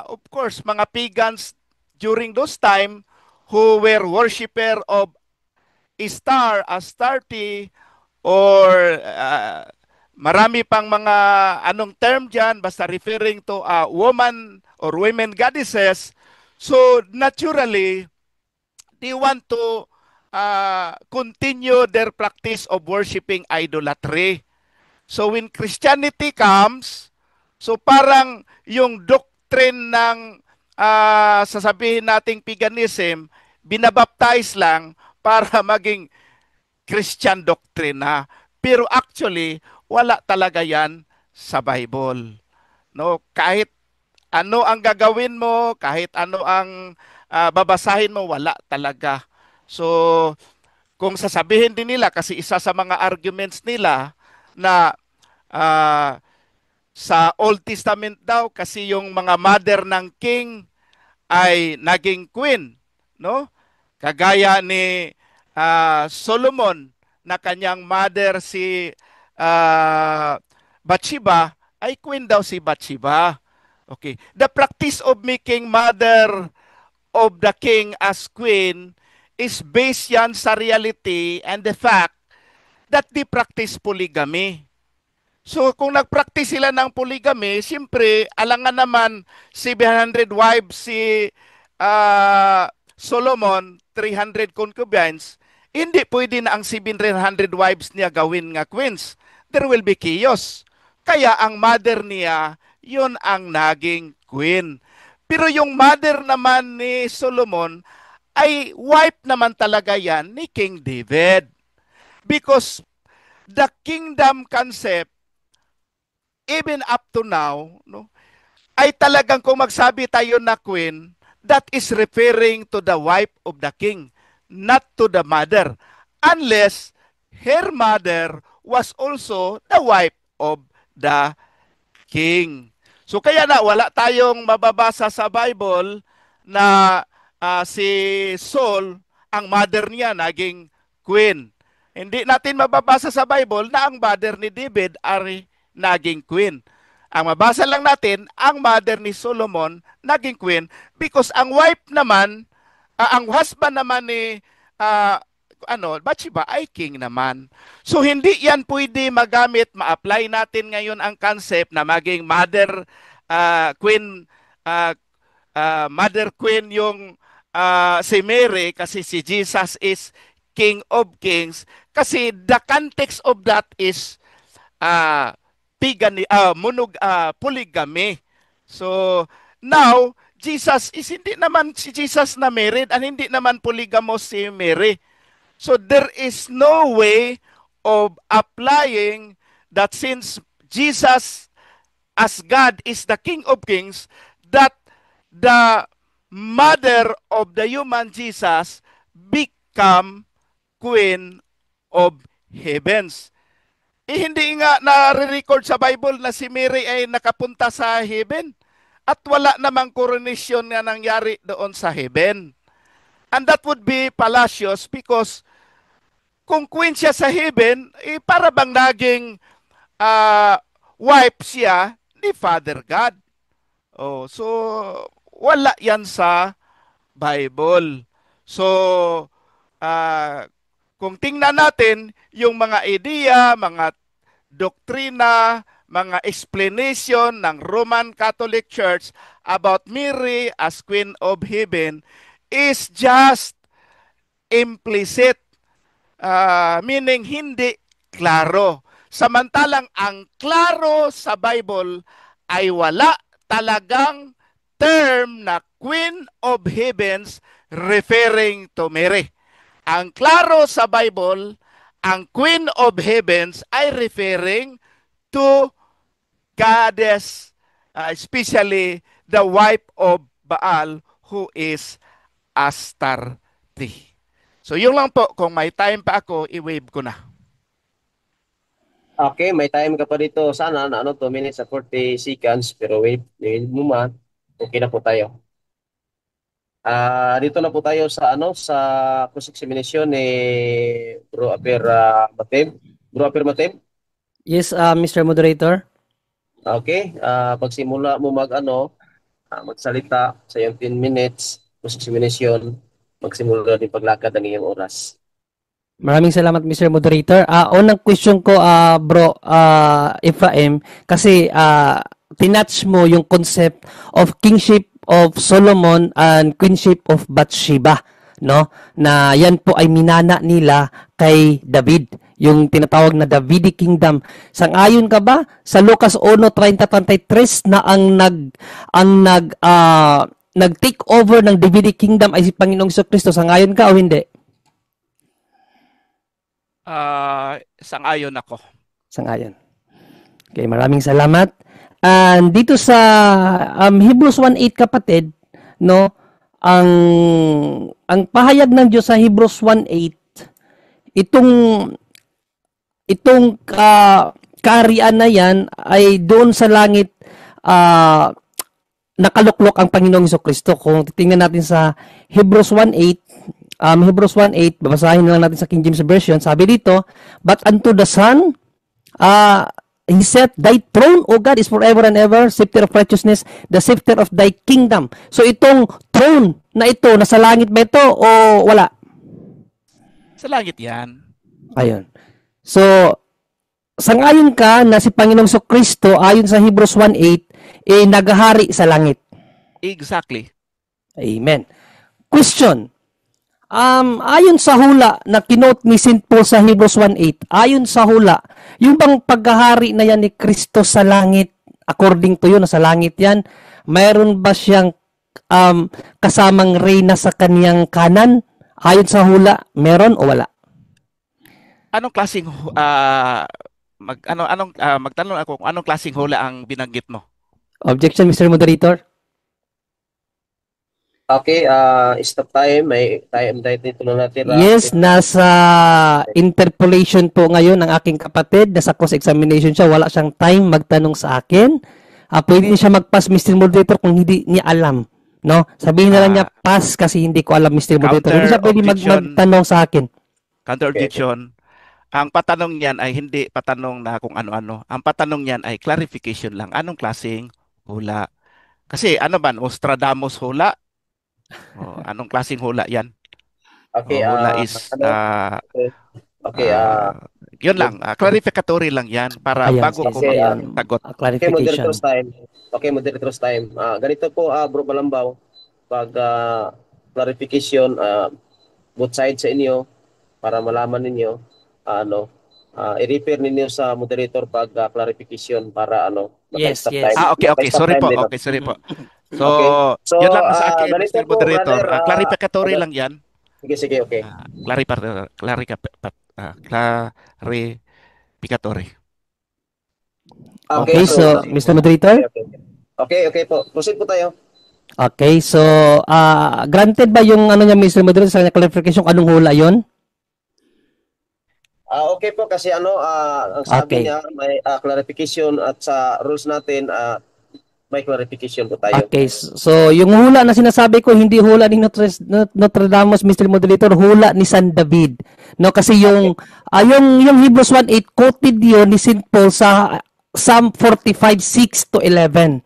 of course, mga pagans during those time who were worshiper of Astarte, or marami pang mga anong term dyan, basta referring to woman or women goddesses. So naturally, they want to continue their practice of worshiping idolatry. So when Christianity comes, so parang yung doctrine ng sasabihin nating paganism, binabaptize lang para maging Christian doctrine na. Pero actually, wala talaga yan sa Bible. No, kahit ano ang gagawin mo, kahit ano ang babasahin mo, wala talaga. So, kung sasabihin din nila, kasi isa sa mga arguments nila na sa Old Testament daw, kasi yung mga mother ng king ay naging queen, no? Kagaya ni Solomon, na kanyang mother si Bathsheba, ay queen daw si Bathsheba. Okay. The practice of making mother of the king as queen is based yan sa reality and the fact that they practice polygamy. So kung nag-practice sila ng polygamy, siyempre, alangan naman 700 wives si Solomon, 300 concubines, hindi pwede na ang 700 wives niya gawin nga queens. There will be chaos. Kaya ang mother niya, yun ang naging queen. Pero yung mother naman ni Solomon, ay wife naman talaga yan ni King David. Because the kingdom concept, even up to now, no, ay talagang kung magsabi tayo na queen, that is referring to the wife of the king, not to the mother, unless her mother was also the wife of the king. So kaya na wala tayong mababasa sa Bible na si Saul, ang mother niya naging queen. Hindi natin mababasa sa Bible na ang mother ni David ay naging queen. Ang mabasa lang natin, ang mother ni Solomon naging queen because ang wife naman, ang husband naman ni Bathsheba ay king naman. So hindi yan pwede magamit, ma-apply natin ngayon ang concept na maging mother queen yung si Mary kasi si Jesus is King of Kings, kasi the context of that is polygamy. So now Jesus is hindi naman si Jesus na married and hindi naman polygamous si Mary. So there is no way of applying that since Jesus as God is the King of Kings, that the mother of the human Jesus become Queen of Heavens. Hindi nga na-record sa Bible na si Mary ay nakapunta sa heaven at wala namang coronation na nangyari doon sa heaven. And that would be fallacious because kung queen siya sa heaven, para bang naging wife siya ni Father God. Oh, so wala yan sa Bible. So kung tingnan natin yung mga ideya, mga doktrina, mga explanation ng Roman Catholic Church about Mary as Queen of Heaven is just implicit, meaning hindi klaro. Samantalang ang klaro sa Bible ay wala talagang term na Queen of Heavens referring to Mary. Ang klaro sa Bible, ang Queen of Heavens ay referring to goddess, especially the wife of Baal who is Astarte. So yun lang po, kung may time pa ako, i-wave ko na. Okay, may time ka pa dito. Sana na 2 minutes at 40 seconds. Pero wait mo man. Okay na po tayo. Dito na po tayo sa sa cross-examination ni Bro Aper Matib. Bro Aper Matib. Yes, Mr. Moderator. Okay, pagsimula mo magsalita sa iyong 10 minutes cross-examination, magsimula din paglakad ng iyong oras. Maraming salamat, Mr. Moderator. Unang question ko, bro, Ephraim, kasi tinatch mo yung concept of kingship of Solomon and queenship of Bathsheba, no? Na yan po ay minana nila kay David, yung tinatawag na Davidic Kingdom. Sang-ayon ka ba sa Lucas 1:30-33 na nag-take over ng Davidic Kingdom ay si Panginoong Jesucristo? Sang-ayon ka o hindi? Sang-ayon ako. Sang-ayon. Okay, maraming salamat. And dito sa Hebrews 1:8, kapatid, no, ang pahayag ng Diyos sa Hebrews 1:8, itong kaharian na yan ay doon sa langit nakaluklok ang Panginoong Jesucristo. Kung titingnan natin sa Hebrews 1:8, babasahin lang natin sa King James Version. Sabi dito, but unto the Son, He said, thy throne, O God, is forever and ever, scepter of righteousness, the scepter of thy kingdom. So itong throne na ito, nasa langit ba ito o wala? Sa langit yan. Ayun. So, sangayon ka na si Panginoong Jesucristo, ayon sa Hebrews 1:8, naghahari sa langit. Exactly. Amen. Question. Ayon sa hula na kinote ni St. Paul sa Hebrews 1:8, ayon sa hula, yung bang paghahari na yan ni Kristo sa langit, according to yun, sa langit yan, mayroon ba siyang kasamang reyna sa kaniyang kanan? Ayon sa hula, meron o wala? Anong klaseng magtanong ako kung anong klaseng hula ang binanggit mo? Objection, Mr. Moderator. Okay, stop time. May time dito na natin. Yes, nasa interpolation po ngayon ng aking kapatid. Nasa cross-examination siya. Wala siyang time magtanong sa akin. Pwede siya mag-pass, Mr. Moderator, kung hindi niya alam. No? Sabihin na lang niya, pass kasi hindi ko alam, Mr. Moderator. Hindi siya pwede magtanong sa akin. Counter-objection. Ang patanong niyan ay hindi patanong na kung ano-ano. Ang patanong niyan ay clarification lang. Anong klaseng hula? Kasi ano ba, Nostradamus hula? Anong klaseng hula yan? Okay, hula is yun lang, clarificatory lang yan para bago ko magtagot. Okay, moderator's time. Okay, moderator's time. Ganito po, Bro Balambaw, pag clarification, both sides sa inyo, para malaman ninyo, i-refer ninyo sa moderator pag clarification para yes. time. Okay, sorry po. So, yun lang sa akin, Mr. Moderator. Clarificatory lang yan. Sige, okay. Clarificatory. Okay, so, Mr. Moderator? Okay po. Proceed po tayo. Okay, so, granted ba yung niya, Mr. Moderator, sa clarification, anong hula yon? Okay po, kasi ang sabi niya, may clarification at sa rules natin, may clarification po tayo. Okay, so yung hula na sinasabi ko, hindi hula ni Nostradamus, Mr. Moderator, hula ni San David. No, kasi yung Hebrews 1:8 quoted yun ni St. Paul sa Psalm 45:6-11.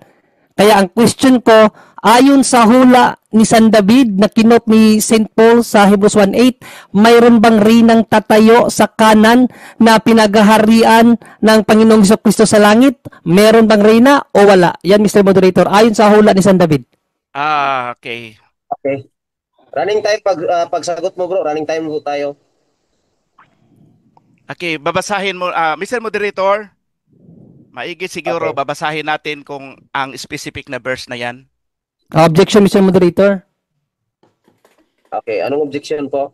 Kaya ang question ko, ayon sa hula ni San David na kinot ni St. Paul sa Hebrews 1:8, mayroon bang rinang tatayo sa kanan na pinagaharian ng Panginoong Jesucristo sa langit? Meron bang reyna o wala? Yan, Mr. Moderator, ayon sa hula ni San David. Okay. Okay. Running time pagsagot mo, bro. Running time po tayo. Okay, babasahin mo, Mr. Moderator, maigi siguro Okay. babasahin natin kung ang specific na verse na yan. Objection, Mr. Moderator. Okay, anong objection po?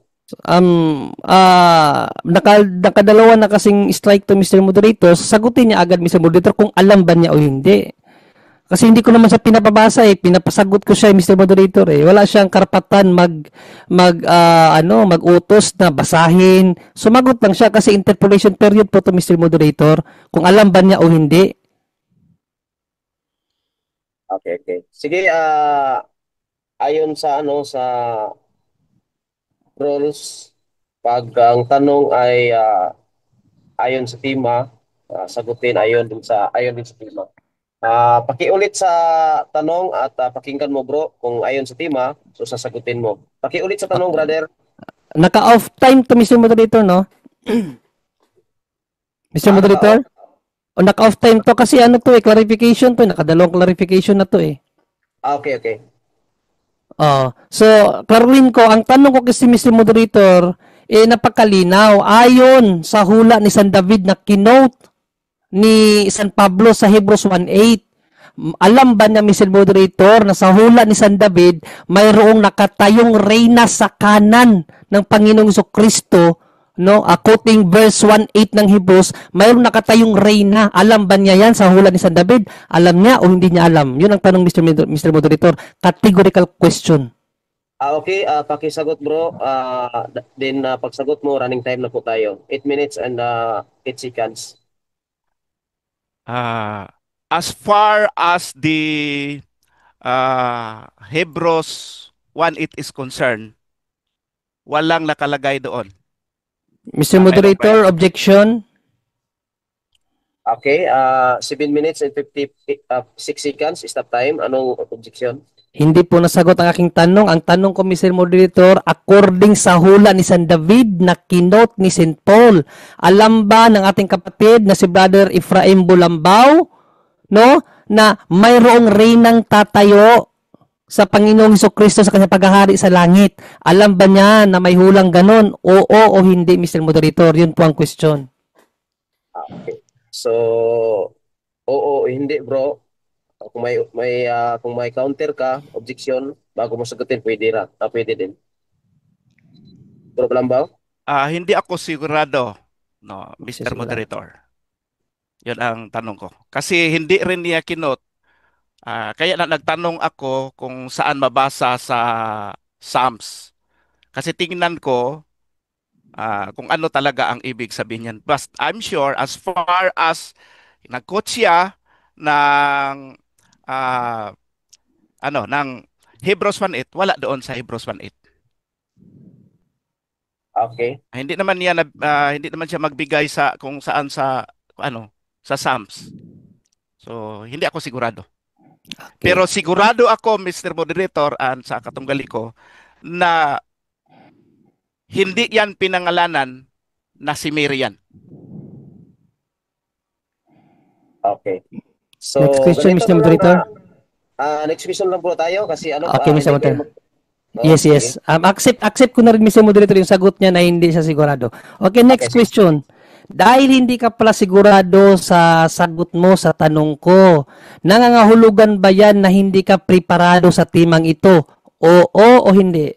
Nakadalawa na kasing strike to Mr. Moderator. Sagutin niya agad, Mr. Moderator, kung alam ba niya o hindi. Kasi hindi ko naman siya pinapabasa eh, pinapasagot ko siya, Mr. Moderator eh. Wala siyang karapatan mag-utos na basahin. Sumagot lang siya kasi interpolation period po to, Mr. Moderator, kung alam ba niya o hindi. Okay, okay. Sige, ayon sa sa rules, pag ang tanong ay ayon sa tema, sagutin ayon din sa tema. Pakiulit sa tanong at pakinggan mo bro kung ayon sa tema, so sasagutin mo. Pakiulit sa tanong, brother. Naka-off time to, Mr. Moderator, no? Mr. Moderator? O naka-off time to kasi ano to eh, clarification to, nakadalawang clarification na to eh. Okay, okay. So, klaruhin ko, ang tanong ko kasi Mr. Moderator, napakalinaw. Ayon sa hula ni San David na kinote ni San Pablo sa Hebrews 1:8, alam ba niya, Mr. Moderator, na sa hula ni San David, mayroong nakatayong reyna sa kanan ng Panginoong Jesucristo, no? Quoting verse 1:8 ng Hebrews, mayroong nakatayong reyna. Alam ba niya yan sa hula ni San David? Alam niya o hindi niya alam? Yun ang tanong, Mr. Moderator. Categorical question. Okay, pakisagot bro. Then pagsagot mo, running time na po tayo. 8 minutes and 8 seconds. As far as the Hebrews 1:8 is concerned, walang nakalagay doon. Mr. Moderator, objection. Okay, 7 minutes and 56 seconds. Stop time. Anong objection? Hindi po nasagot ang aking tanong. Ang tanong ko, Mr. Moderator, according sa hula ni San David na kinote ni St. Paul, alam ba ng ating kapatid na si Brother Ephraim Bulambaw, no, na mayroong reynang tatayo sa Panginoong Jesucristo sa kanyang paghahari sa langit? Alam ba niya na may hulang ganon? Oo o hindi, Mr. Moderator? Yun po ang question. Okay. So, oo o hindi, bro. Kung may counter ka, objection, bago mo sagutin, pwede din. Problem ba? Hindi ako sigurado, no, Mr. Sigurado. Moderator. Yun ang tanong ko. Kasi hindi rin niya kinot. Kaya na nagtanong ako kung saan mabasa sa Psalms. Kasi tingnan ko kung ano talaga ang ibig sabihin niyan. But I'm sure as far as nag-quote siya ng ng Hebrews 1:8, wala doon sa Hebrews 1:8. Okay. Hindi naman siya magbigay sa kung saan sa Psalms. So hindi ako sigurado. Okay. Pero sigurado ako, Mr. Moderator, sa katunggali ko, na hindi yan pinangalanan na si Mary yan. Okay. So, Next question, ganito Mr. lang Moderator. next question lang po tayo kasi Okay, Mr. Moderator. Yes. Yes. Accept ko na rin, Mr. Moderator, yung sagot niya na hindi siya sigurado. Okay, next question. Dahil hindi ka pala sigurado sa sagot mo sa tanong ko, nangangahulugan ba yan na hindi ka preparado sa timang ito? Oo o hindi?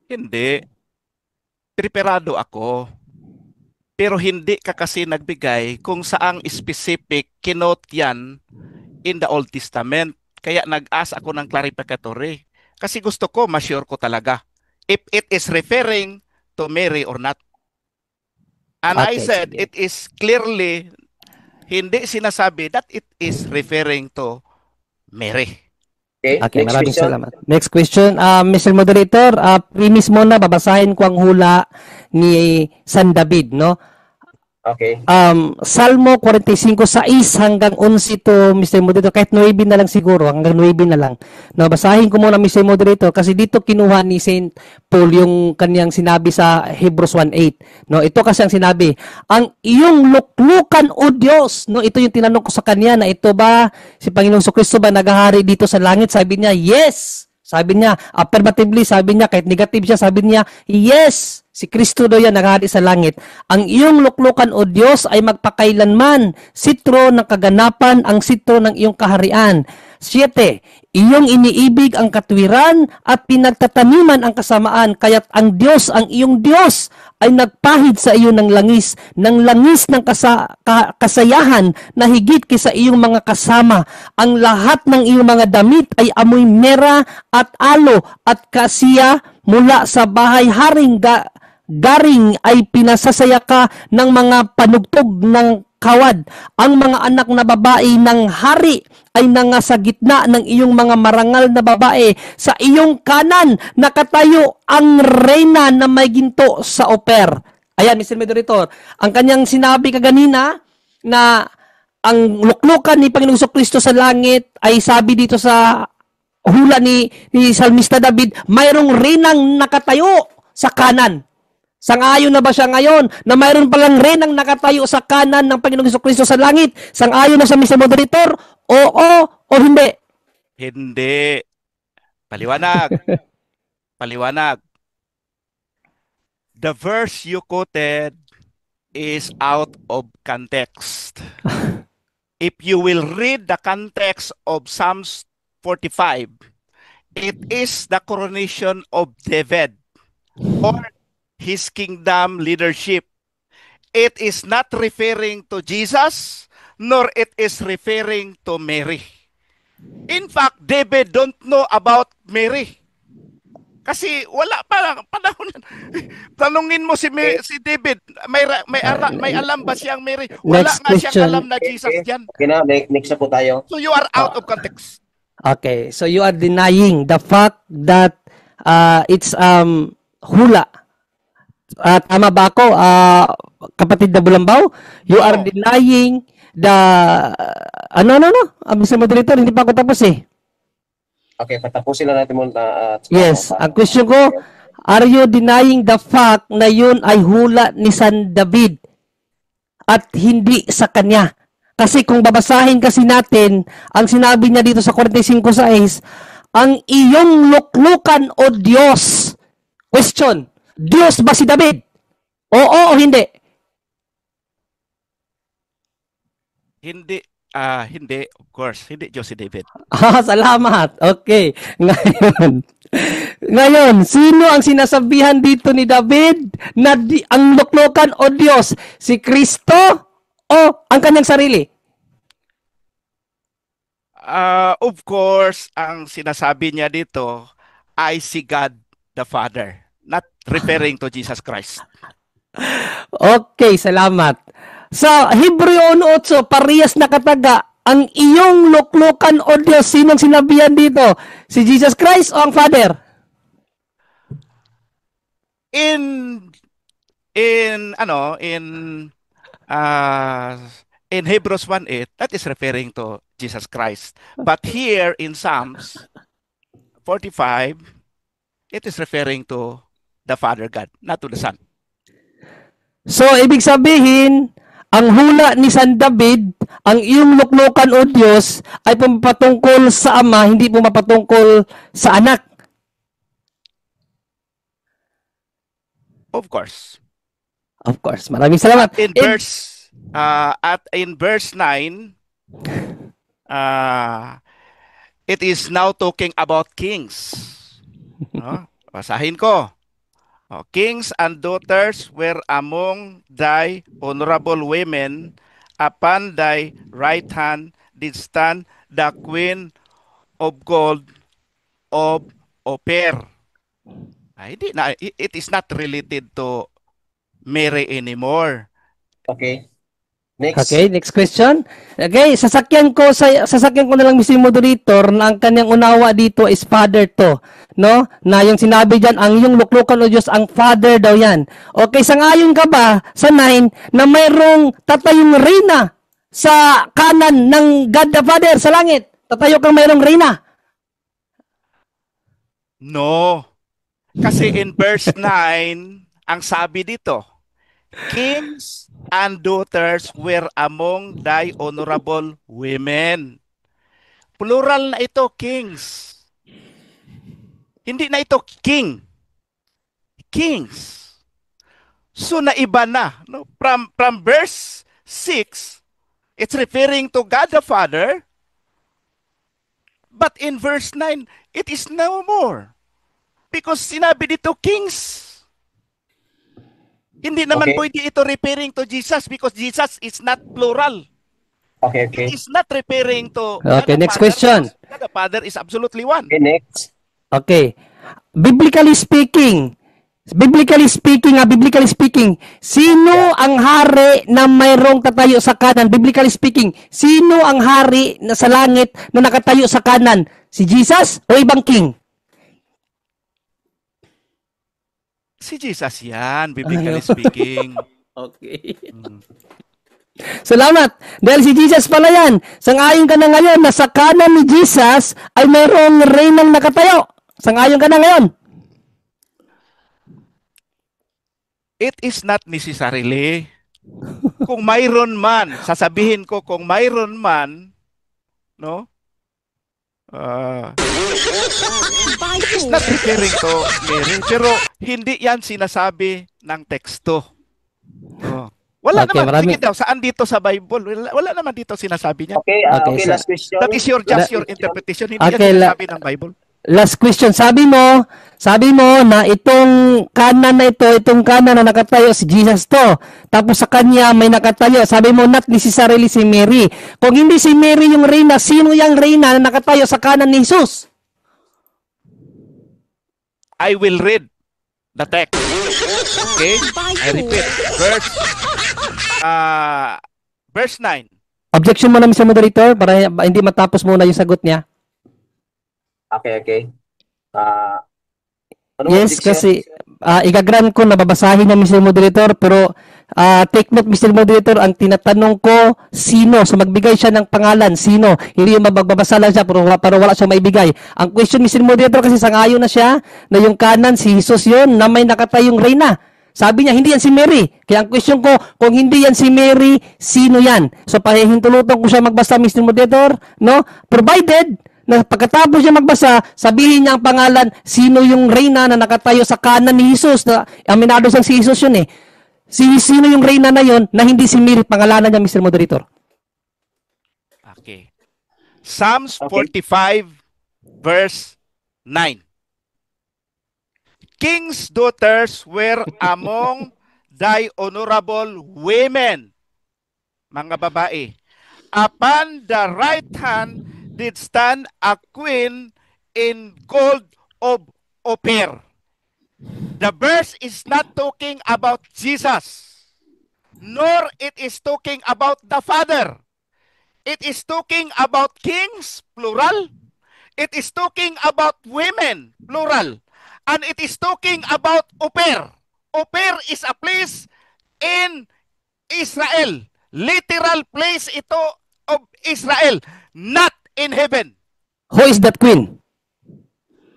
Hindi. Preparado ako. Pero hindi ka kasi nagbigay kung saang specific kinote yan in the Old Testament. Kaya nag-ask ako ng clarificatory. Kasi gusto ko, ma-sure ko talaga if it is referring to Mary or not. And I Okay, said, sige. it is clearly hindi sinasabi that it is referring to Mary. Okay, Okay, next maraming question. salamat. Next question, Mr. Moderator, premise mo na, babasahin ko ang hula ni San David, no? Okay. Salmo 45, 6 hanggang 11 to, Mr. Moderator, kahit 9 na lang siguro, hanggang 9 na lang. No, basahin ko muna, Mr. Moderator, kasi dito kinuha ni St. Paul yung kanyang sinabi sa Hebrews 1:8. No, ito kasi ang sinabi, ang iyong luklukan, O Diyos. No, ito yung tinanong ko sa kanya, na ito ba si Panginoong Jesucristo ba naghahari dito sa langit? Sabi niya, yes. Sabi niya, affirmatively, sabi niya, kahit negative siya, sabi niya, yes. Si Kristo daw yan nakahari sa langit. Ang iyong luklukan o Diyos ay magpakailanman. Sitro ng kaganapan ang sitro ng iyong kaharian. 7. Iyong iniibig ang katwiran at pinagtataniman ang kasamaan, kaya't ang Diyos, ang iyong Diyos, ay nagpahid sa iyo ng langis ng kasayahan na higit kaysa iyong mga kasama. Ang lahat ng iyong mga damit ay amoy mera at alo at kasiya mula sa bahay haring garing ay pinasasaya ka ng mga panugtog ng kawad. Ang mga anak na babae ng hari ay nangasa gitna ng iyong mga marangal na babae. Sa iyong kanan, nakatayo ang reyna na may ginto sa oper. Ayan, Mr. Moderator, ang kanyang sinabi kaganina na ang luklukan ni Panginoong Kristo sa langit ay sabi dito sa hula ni Salmista David, mayroong reynang nakatayo sa kanan. Sang-ayon na ba siya ngayon na mayroon palang renang nakatayo sa kanan ng Panginoong Kristo sa langit? Sang-ayon na sa Mr. Moderator? Oo o hindi? Hindi. Paliwanag. Paliwanag. The verse you quoted is out of context. If you will read the context of Psalms 45, it is the coronation of David or his kingdom leadership. It is not referring to Jesus, nor it is referring to Mary. In fact, David don't know about Mary. Kasi wala pa panahon. Tanungin mo si David, may alam ba siyang Mary? Wala Next nga siyang question. alam na Jesus diyan. Okay na, next na po tayo. So you are out of context. Okay, so you are denying the fact that it's hula. Tama ba ako, kapatid na Bulambaw? You are denying the Mr. Moderator, hindi pa ako tapos eh. Okay, patapusin na natin muna. Yes, ang question ko, are you denying the fact na yun ay hula ni San David at hindi sa kanya? Kasi kung babasahin kasi natin, ang sinabi niya dito sa 45:6, ang iyong luklukan o Diyos. Question, Diyos ba si David? Oo o hindi? Hindi, hindi, of course, hindi Diyos si David. Salamat. Okay. Ngayon, sino ang sinasabihan dito ni David na ang luklukan o Diyos? Si Kristo o ang kanyang sarili? Of course, ang sinasabi niya dito ay si God the Father, not referring to Jesus Christ. Okay, salamat. Sa Hebreo 1:8, parehas na kataga, ang iyong luklukan o Diyos, sinong sinabihan dito? Si Jesus Christ o ang Father? In Hebrews 1:8, that is referring to Jesus Christ. But here in Psalms 45, it is referring to the Father God, not to the Son. So, ibig sabihin, ang hula ni San David, ang iyong luklukan o Diyos, ay pumapatungkol sa Ama, hindi pumapatungkol sa Anak. Of course. Of course. Maraming salamat. In verse 9, it is now talking about kings. No? Basahin ko. Kings and daughters were among thy honorable women. Upon thy right hand did stand the queen of gold of Ophir. It is not related to Mary anymore. Okay. Next. Okay, next question. Okay, sasakyan ko na lang Mr. Moderator na ang kanyang unawa dito is Father to, no? Na yung sinabi diyan, ang iyong luklukan o Diyos, ang Father daw yan. Okay, sangayon ka ba sa 9 na mayroong tatayong reyna sa kanan ng God the Father sa langit? Tatayo kang mayroong reyna. No. Kasi in verse 9, ang sabi dito, kings and daughters were among thy honorable women. Plural na ito, kings. Hindi na ito king. Kings. So naiba na, no? From verse 6, it's referring to God the Father, but in verse 9, it is no more. Because sinabi dito kings. Hindi naman Okay. pwede ito referring to Jesus because Jesus is not plural. Okay, okay. It is not referring to Okay, God the next Father question. because God the Father is absolutely one. Okay, next. Okay. Biblically speaking, sino ang hari na mayroong tatayo sa kanan? Biblically speaking, sino ang hari na sa langit na nakatayo sa kanan? Si Jesus o ibang king? Si Jesus yan, biblically speaking. Okay. Salamat. Dahil si Jesus pala yan. Sangayon ka na ngayon na sa kanan ni Jesus ay mayroong reynang nakatayo. Sangayon ka na ngayon. It is not necessarily. Kung mayroon man, sasabihin ko kung mayroon man, no? It is not referring to Mary, pero hindi yan sinasabi ng teksto. Oh. Wala Okay, naman, marami- sige daw, saan dito sa Bible? Wala naman dito sinasabi niya. Okay, Okay, okay, so- last question. That is just your interpretation, hindi Okay, yan sinasabi ng Bible. Last question. Sabi mo na itong kanan na ito, itong kanan na nakatayo, si Jesus to. Tapos sa kanya may nakatayo. Sabi mo, not necessarily si Mary. Kung hindi si Mary yung reyna, sino yung reyna na nakatayo sa kanan ni Jesus? I will read the text. Okay? I repeat. Verse 9. Objection mo na, Mr. Moderator, para hindi matapos muna yung sagot niya. Okay, okay. Ano Yes, objection? kasi igagrant ko na babasahin niya, Mr. Moderator, pero take note, Mr. Moderator, ang tinatanong ko, sino? So magbigay siya ng pangalan, sino? Hindi yung magbabasa lang siya, pero wala siyang maibigay. Ang question, Mr. Moderator, kasi sangayon na siya, na yung kanan, si Jesus yun, na may nakatayong reyna. Sabi niya, hindi yan si Mary. Kaya ang question ko, kung hindi yan si Mary, sino yan? So pahihintulutan ko siya magbasa, Mr. Moderator, no? Provided na pagkatapos niya magbasa, sabihin niya ang pangalan, sino yung reyna na nakatayo sa kanan ni Jesus, na aminado sang si Jesus yun eh. Sino yung reyna na yun, na hindi si Mary, pangalanan niya, Mr. Moderator. Okay. Psalms Okay. 45 verse 9. King's daughters were among thy honorable women. Mga babae. Upon the right hand did stand a queen in gold of Ophir. The verse is not talking about Jesus, nor it is talking about the Father. It is talking about kings, plural. It is talking about women, plural. And it is talking about Ophir. Ophir is a place in Israel. Literal place ito of Israel, not in heaven. Who is that queen?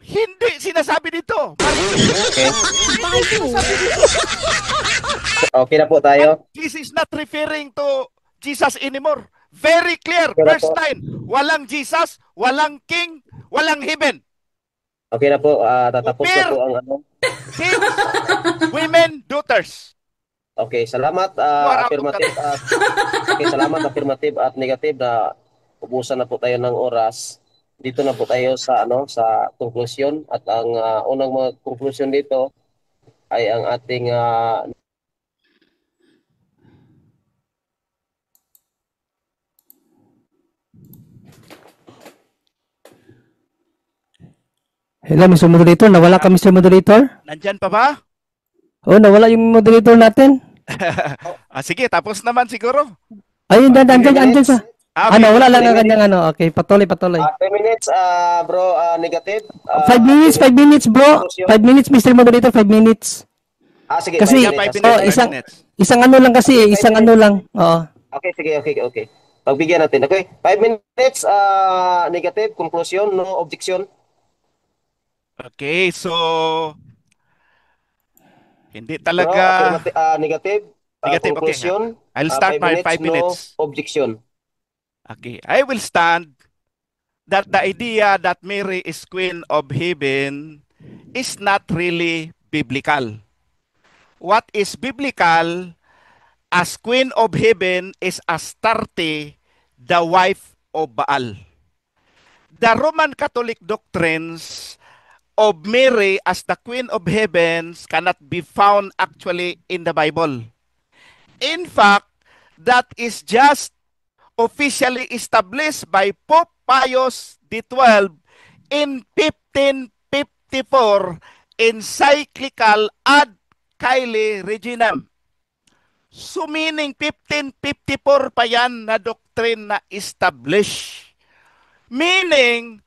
Hindi sinasabi dito. Okay. Okay na po tayo. This is not referring to Jesus anymore. Very clear. Okay na Verse po. 9. Walang Jesus, walang king, walang heaven. Okay na po. Tatapos na po ang ano. Kings, women, daughters. Okay, salamat. are out of Affirmative. Okay, salamat. Affirmative at negative na ubusan na po tayo ng oras. Dito na po tayo sa ano sa conclusion at ang unang mga conclusion dito ay ang ating Hello, Mr. Moderator. Nawala ka, Mr. Moderator? Nandyan pa ba? Oh, nawala yung moderator natin. Sige, tapos naman siguro. Ayun, andyan sa... Okay. Wala lang ang kanyang ano. Okay, patuloy. 10 minutes bro, negative. 5 minutes, bro. 5 minutes, Mr. Moderator, 5 minutes. Sige, Kasi, 5 5 minutes. minutes, 5 isang- minutes. Isang ano lang kasi, isang ano lang. Oo. Okay, sige, okay. Pagbigyan natin. Okay, 5 minutes negative, conclusion, no objection. Okay, so hindi No, talaga negative, Negative, okay. conclusion. I'll start my 5 minutes. No objection. Okay, I will stand that the idea that Mary is queen of heaven is not really biblical. what is biblical as Queen of Heaven is Astarte, the wife of Baal. The Roman Catholic doctrines of Mary as the Queen of Heavens cannot be found actually in the Bible. In fact, that is just officially established by Pope Pius XII in 1554 encyclical Ad Caeli Reginam. So meaning 1554 pa yan na doctrine na established. Meaning,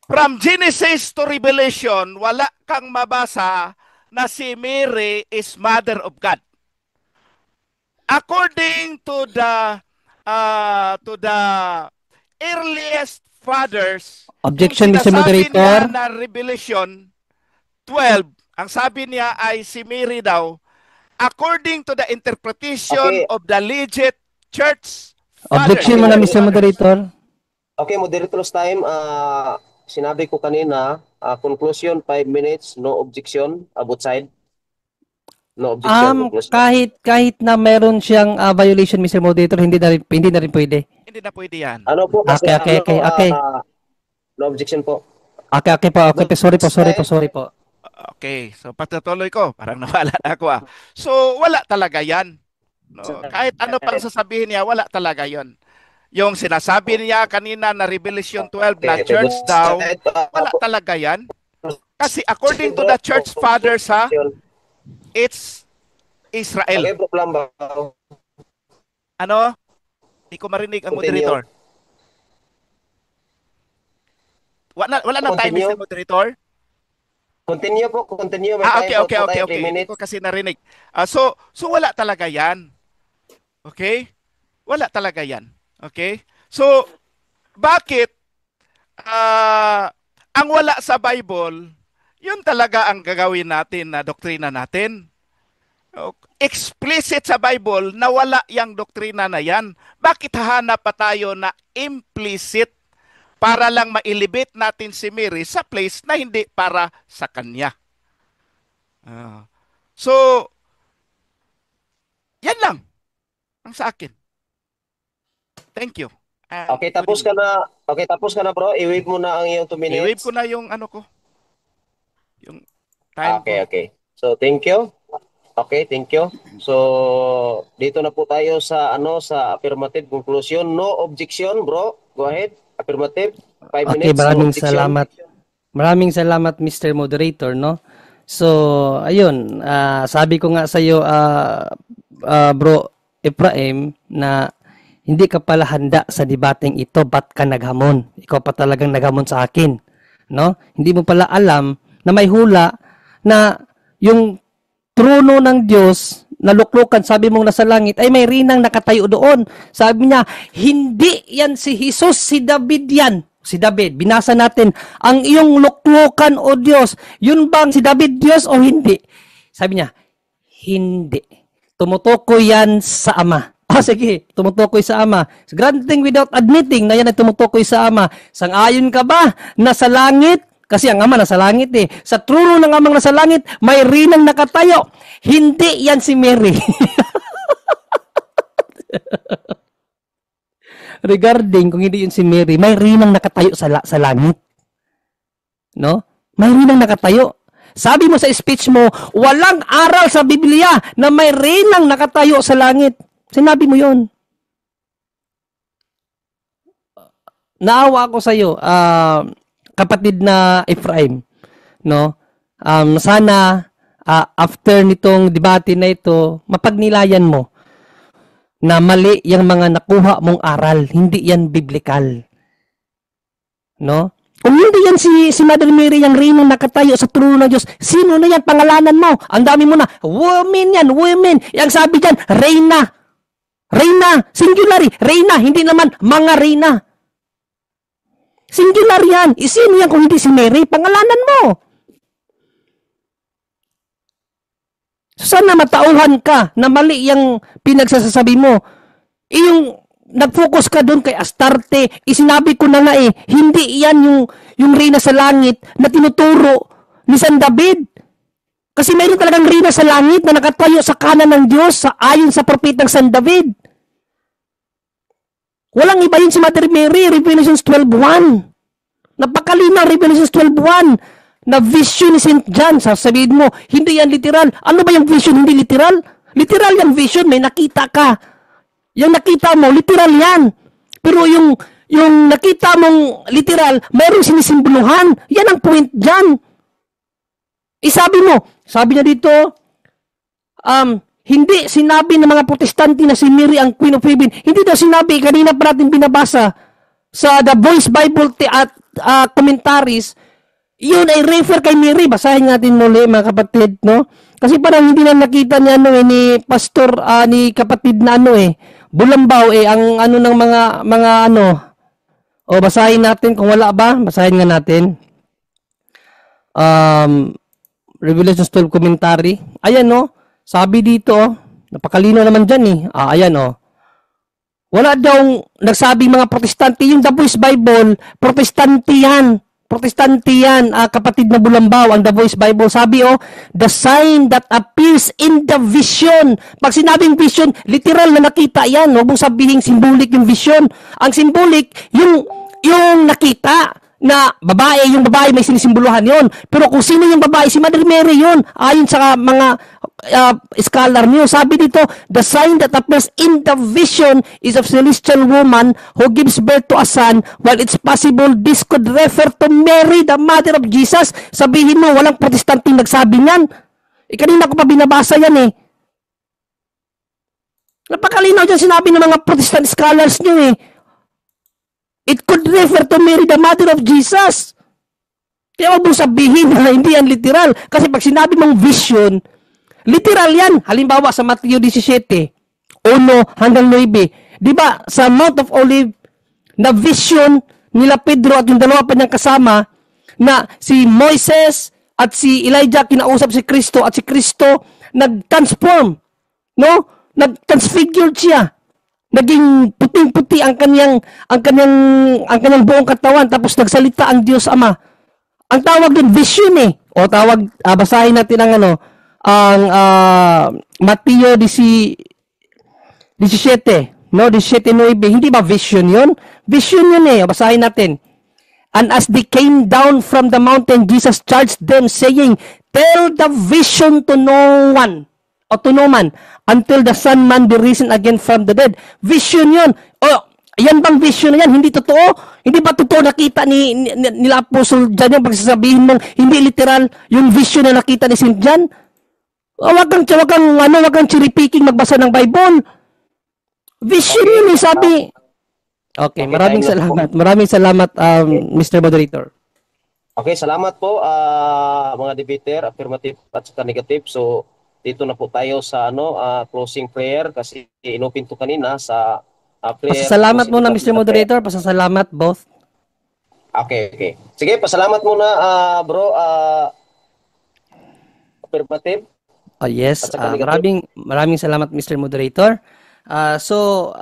from Genesis to Revelation, wala kang mabasa na si Mary is Mother of God. According to the earliest fathers, Objection, yung Mr. sinasabi Moderator. niya na Revelation 12, ang sabi niya ay si Mary daw, according to the interpretation of the legit church fathers. Objection mo na, Mr. Moderator. Okay, moderator's time. Sinabi ko kanina, conclusion 5 minutes, no objection, both side. No objection. Conclusion. Kahit na meron siyang violation, Mr. Moderator, hindi na rin pwede. Hindi na pwede yan. Ano po kasi Okay. no objection po. Okay po. Sorry po. Okay, so patuloy ko. Parang nawala na ako ah. So, wala talaga yan. No? Kahit ano pang sasabihin niya, wala talaga yon. Yung sinasabi niya kanina na Revelation 12 na church daw, wala talaga yan. Kasi according to the church fathers ha, it's Israel. Okay, problem ba? Ano? Hindi ko marinig ang moderator. Wala na time, Mr. Moderator? Continue po, continue. Okay. 3 minutes. Hindi ko kasi narinig. So wala talaga yan. Okay? Wala talaga yan. Okay? So, bakit ang wala sa Bible, yun talaga ang gagawin natin na doktrina natin. Explicit sa Bible na wala yung doktrina na yan. Bakit hahanap pa tayo na implicit para lang mailibit natin si Mary sa place na hindi para sa kanya? So, yan lang ang sa akin. Thank you. Okay, tapos ka na. Okay, tapos ka na, bro. I-wave mo na ang iyong 2 minutes. I-wave ko na yung ano ko. Yung time ko. Okay. So, thank you. Okay, thank you. So, dito na po tayo sa sa affirmative conclusion. No objection, bro. Go ahead. Affirmative. 5 minutes. Okay, maraming no objection. salamat. Maraming salamat, Mr. Moderator, no? So, ayun, sabi ko nga sa iyo, bro Ephraim, na hindi ka pala handa sa debating ito, ba't ka naghamon? Ikaw pa talagang naghamon sa akin, no? Hindi mo pala alam na may hula na yung trono ng Diyos na luklukan, sabi mong nasa langit, ay may rinang nakatayo doon. Sabi niya, hindi yan si Jesus, si David yan. Si David, binasa natin, ang iyong luklukan, o Diyos, yun bang si David Diyos o hindi? Sabi niya, hindi. Tumutukoy yan sa Ama. Sige, tumutukoy sa Ama. Granting without admitting na yan ay tumutukoy sa Ama. Sang-ayon ka ba na sa langit? Kasi ang Ama nasa langit eh. Sa trono ng Amang nasa langit, may rinang nakatayo. Hindi yan si Mary. Regarding kung hindi yun si Mary, may rinang nakatayo sa langit. No? May rinang nakatayo. Sabi mo sa speech mo, walang aral sa Biblia na may rinang nakatayo sa langit. Sinabi mo yun. Naawa ako sa iyo, kapatid na Ephraim, no? Sana after nitong debate na ito, mapagnilayan mo na mali yung mga nakuha mong aral, hindi yan biblical. No? Kung hindi yan si Mother Mary yung rinang nakatayo sa trono ng Diyos, sino na yan? Pangalanan mo. Ang dami mo na. Women yan, women. Yang sabi dyan, Reyna. Reyna, singular. Reyna, hindi naman mga Reyna. Singular yan. Sino yan kung hindi si Mary? Pangalanan mo. Sana matauhan ka na mali yung pinagsasabi mo. Yung nag-focus ka doon kay Astarte, isinabi ko na nga hindi yan yung reyna sa langit na tinuturo ni San David. Kasi mayroon talagang reyna sa langit na nakatayo sa kanan ng Diyos ayon sa propetang San David. Walang iba yun si Mother Mary, Revelations 12:1. Napakalinaw, Revelations 12:1 na vision ni St. John. Sasabihin mo, hindi yan literal. Ano ba yung vision? Hindi literal? Literal yung vision, may nakita ka. Yung nakita mo, literal yan. Pero yung nakita mong literal, mayroong sinisimboluhan. Yan ang point dyan. Isabi mo, sabi niya dito, hindi sinabi ng mga protestante na si Mary ang Queen of Heaven. Hindi daw sinabi, kanina pa natin binabasa sa The Voice Bible at commentaries, yun ay refer kay Mary. Basahin natin muli mga kapatid, no? Kasi parang hindi na nakita ni ni pastor ni kapatid na Bulambaw ang ng mga o basahin natin kung wala ba, basahin nga natin. Revelation 12 commentary. Ayan no, sabi dito, napakalino naman diyan ayan wala daw nagsabing mga protestante, yung The Voice Bible, protestante yan. Protestante yan, kapatid na Bulambaw, ang The Voice Bible. Sabi the sign that appears in the vision. Pag sinabing vision, literal na nakita yan. Huwag mong sabihin symbolic yung vision. Ang symbolic, yung nakita na babae, yung babae may sinisimboluhan yon. Pero kung sino yung babae, si Mother Mary yon. Ayon sa mga scholar niyo, sabi dito, the sign that appears in the vision is of celestial woman who gives birth to a son. While it's possible this could refer to Mary, the mother of Jesus. Sabihin mo, walang protestanting nagsabi niyan. Kanina ko pa binabasa yan Napakalinaw dyan sinabi ng mga protestant scholars niyo It could refer to Mary, the mother of Jesus. Kaya huwag mong sabihin na hindi yan literal. Kasi pag sinabi mong vision, literal yan. Halimbawa sa Matthew 17, 1-9. Di ba sa Mount of Olive, na vision nila Pedro at yung dalawa pa niyang kasama, na si Moises at si Elijah kinausap si Kristo at si Kristo nag-transform. No? Nag-transfigured siya. Naging puting-puti ang kanyang buong katawan, tapos nagsalita ang Diyos Ama. Ang tawag din vision O tawag, basahin natin ang Mateo 17, no, 17:9. Hindi ba vision 'yon? Vision 'yun O basahin natin. And as they came down from the mountain, Jesus charged them, saying, tell the vision to no one, o to no man, until the Son Man be risen again from the dead. Vision yun. Yan bang vision na yan? Hindi totoo? Hindi ba totoo nakita nila Apostle John yung pagsasabihin mong hindi literal yung vision na nakita ni St. John? Wag kang cherry picking magbasa ng Bible. Vision yun sabi. Okay, maraming salamat. Maraming salamat, Mr. Moderator. Okay, salamat po mga debater, affirmative at saka negative. So dito na po tayo sa closing prayer kasi inopen to kanina sa prayer. Pasasalamat muna Mr. Moderator, pasasalamat both. Okay. Sige, pasalamat muna bro affirmative. Yes, maraming salamat Mr. Moderator. So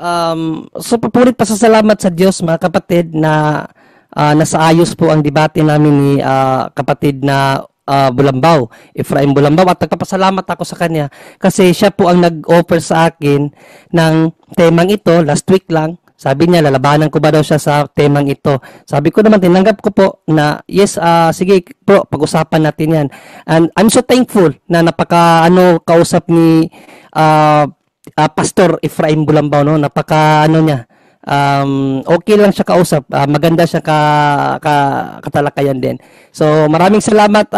papurit pasasalamat sa Diyos mga kapatid na nasa ayos po ang debate namin ni kapatid na Bulambaw, Efraim Bulambaw, at nagpapasalamat ako sa kanya kasi siya po ang nag-offer sa akin ng temang ito last week lang. Sabi niya, lalabanan ko ba daw siya sa temang ito? Sabi ko naman, tinanggap ko po na yes, sige bro, pag-usapan natin yan. And I'm so thankful na kausap ni Pastor Efraim Bulambaw, no? Niya. Okay lang siya kausap, maganda siya katalakayan din. So maraming salamat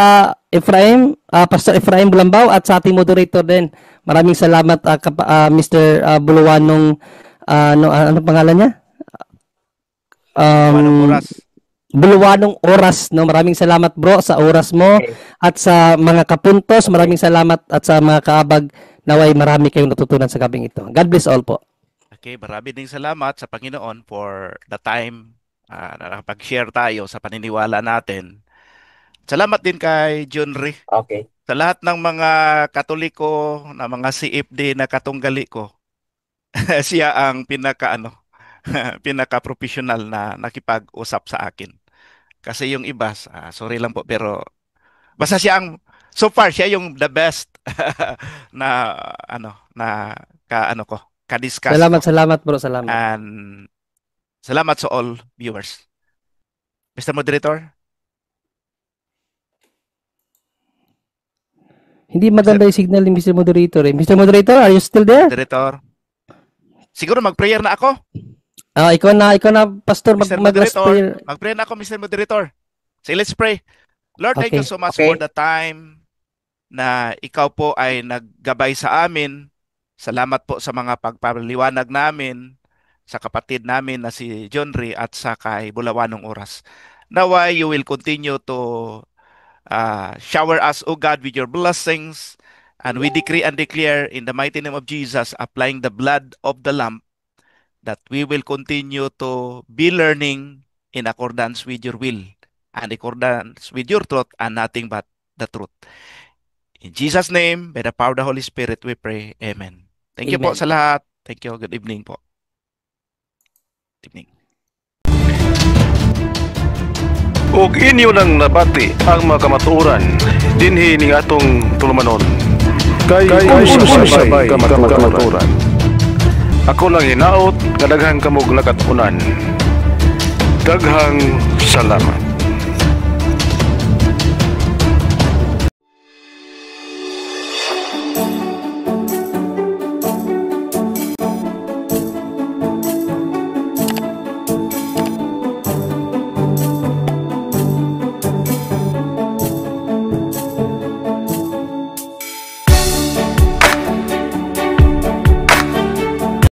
Efraim, Pastor Efraim Bulambaw, at sa ating moderator din. Maraming salamat Mr. Buluwanong ano pangalan niya? Buluwanong Oras, no? Maraming salamat bro sa oras mo at sa mga kapuntos. Maraming salamat at sa mga kaabag, naway marami kayong natutunan sa gabing ito. God bless all po. Okay, marami ding salamat sa Panginoon for the time na nakapag-share tayo sa paniniwala natin. Salamat din kay John Ree. Okay. Sa lahat ng mga Katoliko, na mga CFD na katunggali ko, siya ang pinaka-professional na nakipag-usap sa akin. Kasi yung iba, sorry lang po, pero basta siya ang So far siya yung the best na ka-discuss Salamat, ko. salamat bro, salamat. And salamat sa all viewers. Mr. Moderator? Hindi maganda yung signal ni Mr. Moderator eh. Mr. Moderator, are you still there? Moderator? Siguro mag-prayer na ako. Ikaw na, pastor, Mr. mag-last prayer. Moderator, mag-pray na ako, Mr. Moderator. So let's pray. Lord, thank you Okay. so much Okay. for the time na ikaw po ay naggabay sa amin. Salamat po sa mga pagpapaliwanag namin sa kapatid namin na si John Ray at sa kay Bulawanong Oras. Naway you will continue to shower us, O God, with your blessings. And we decree and declare in the mighty name of Jesus, applying the blood of the Lamb, that we will continue to be learning in accordance with your will and accordance with your truth and nothing but the truth. In Jesus' name, by the power of the Holy Spirit, we pray. Amen. Thank you po Amen. sa lahat. Thank you. Good evening po. Good evening. ug inyo nang nabati ang mga kamatuoran dinhi ning atong tulumanon. Kay unsay kamatuoran. Ako lang hinaot nga daghang kamog nakatunan. Daghang salamat.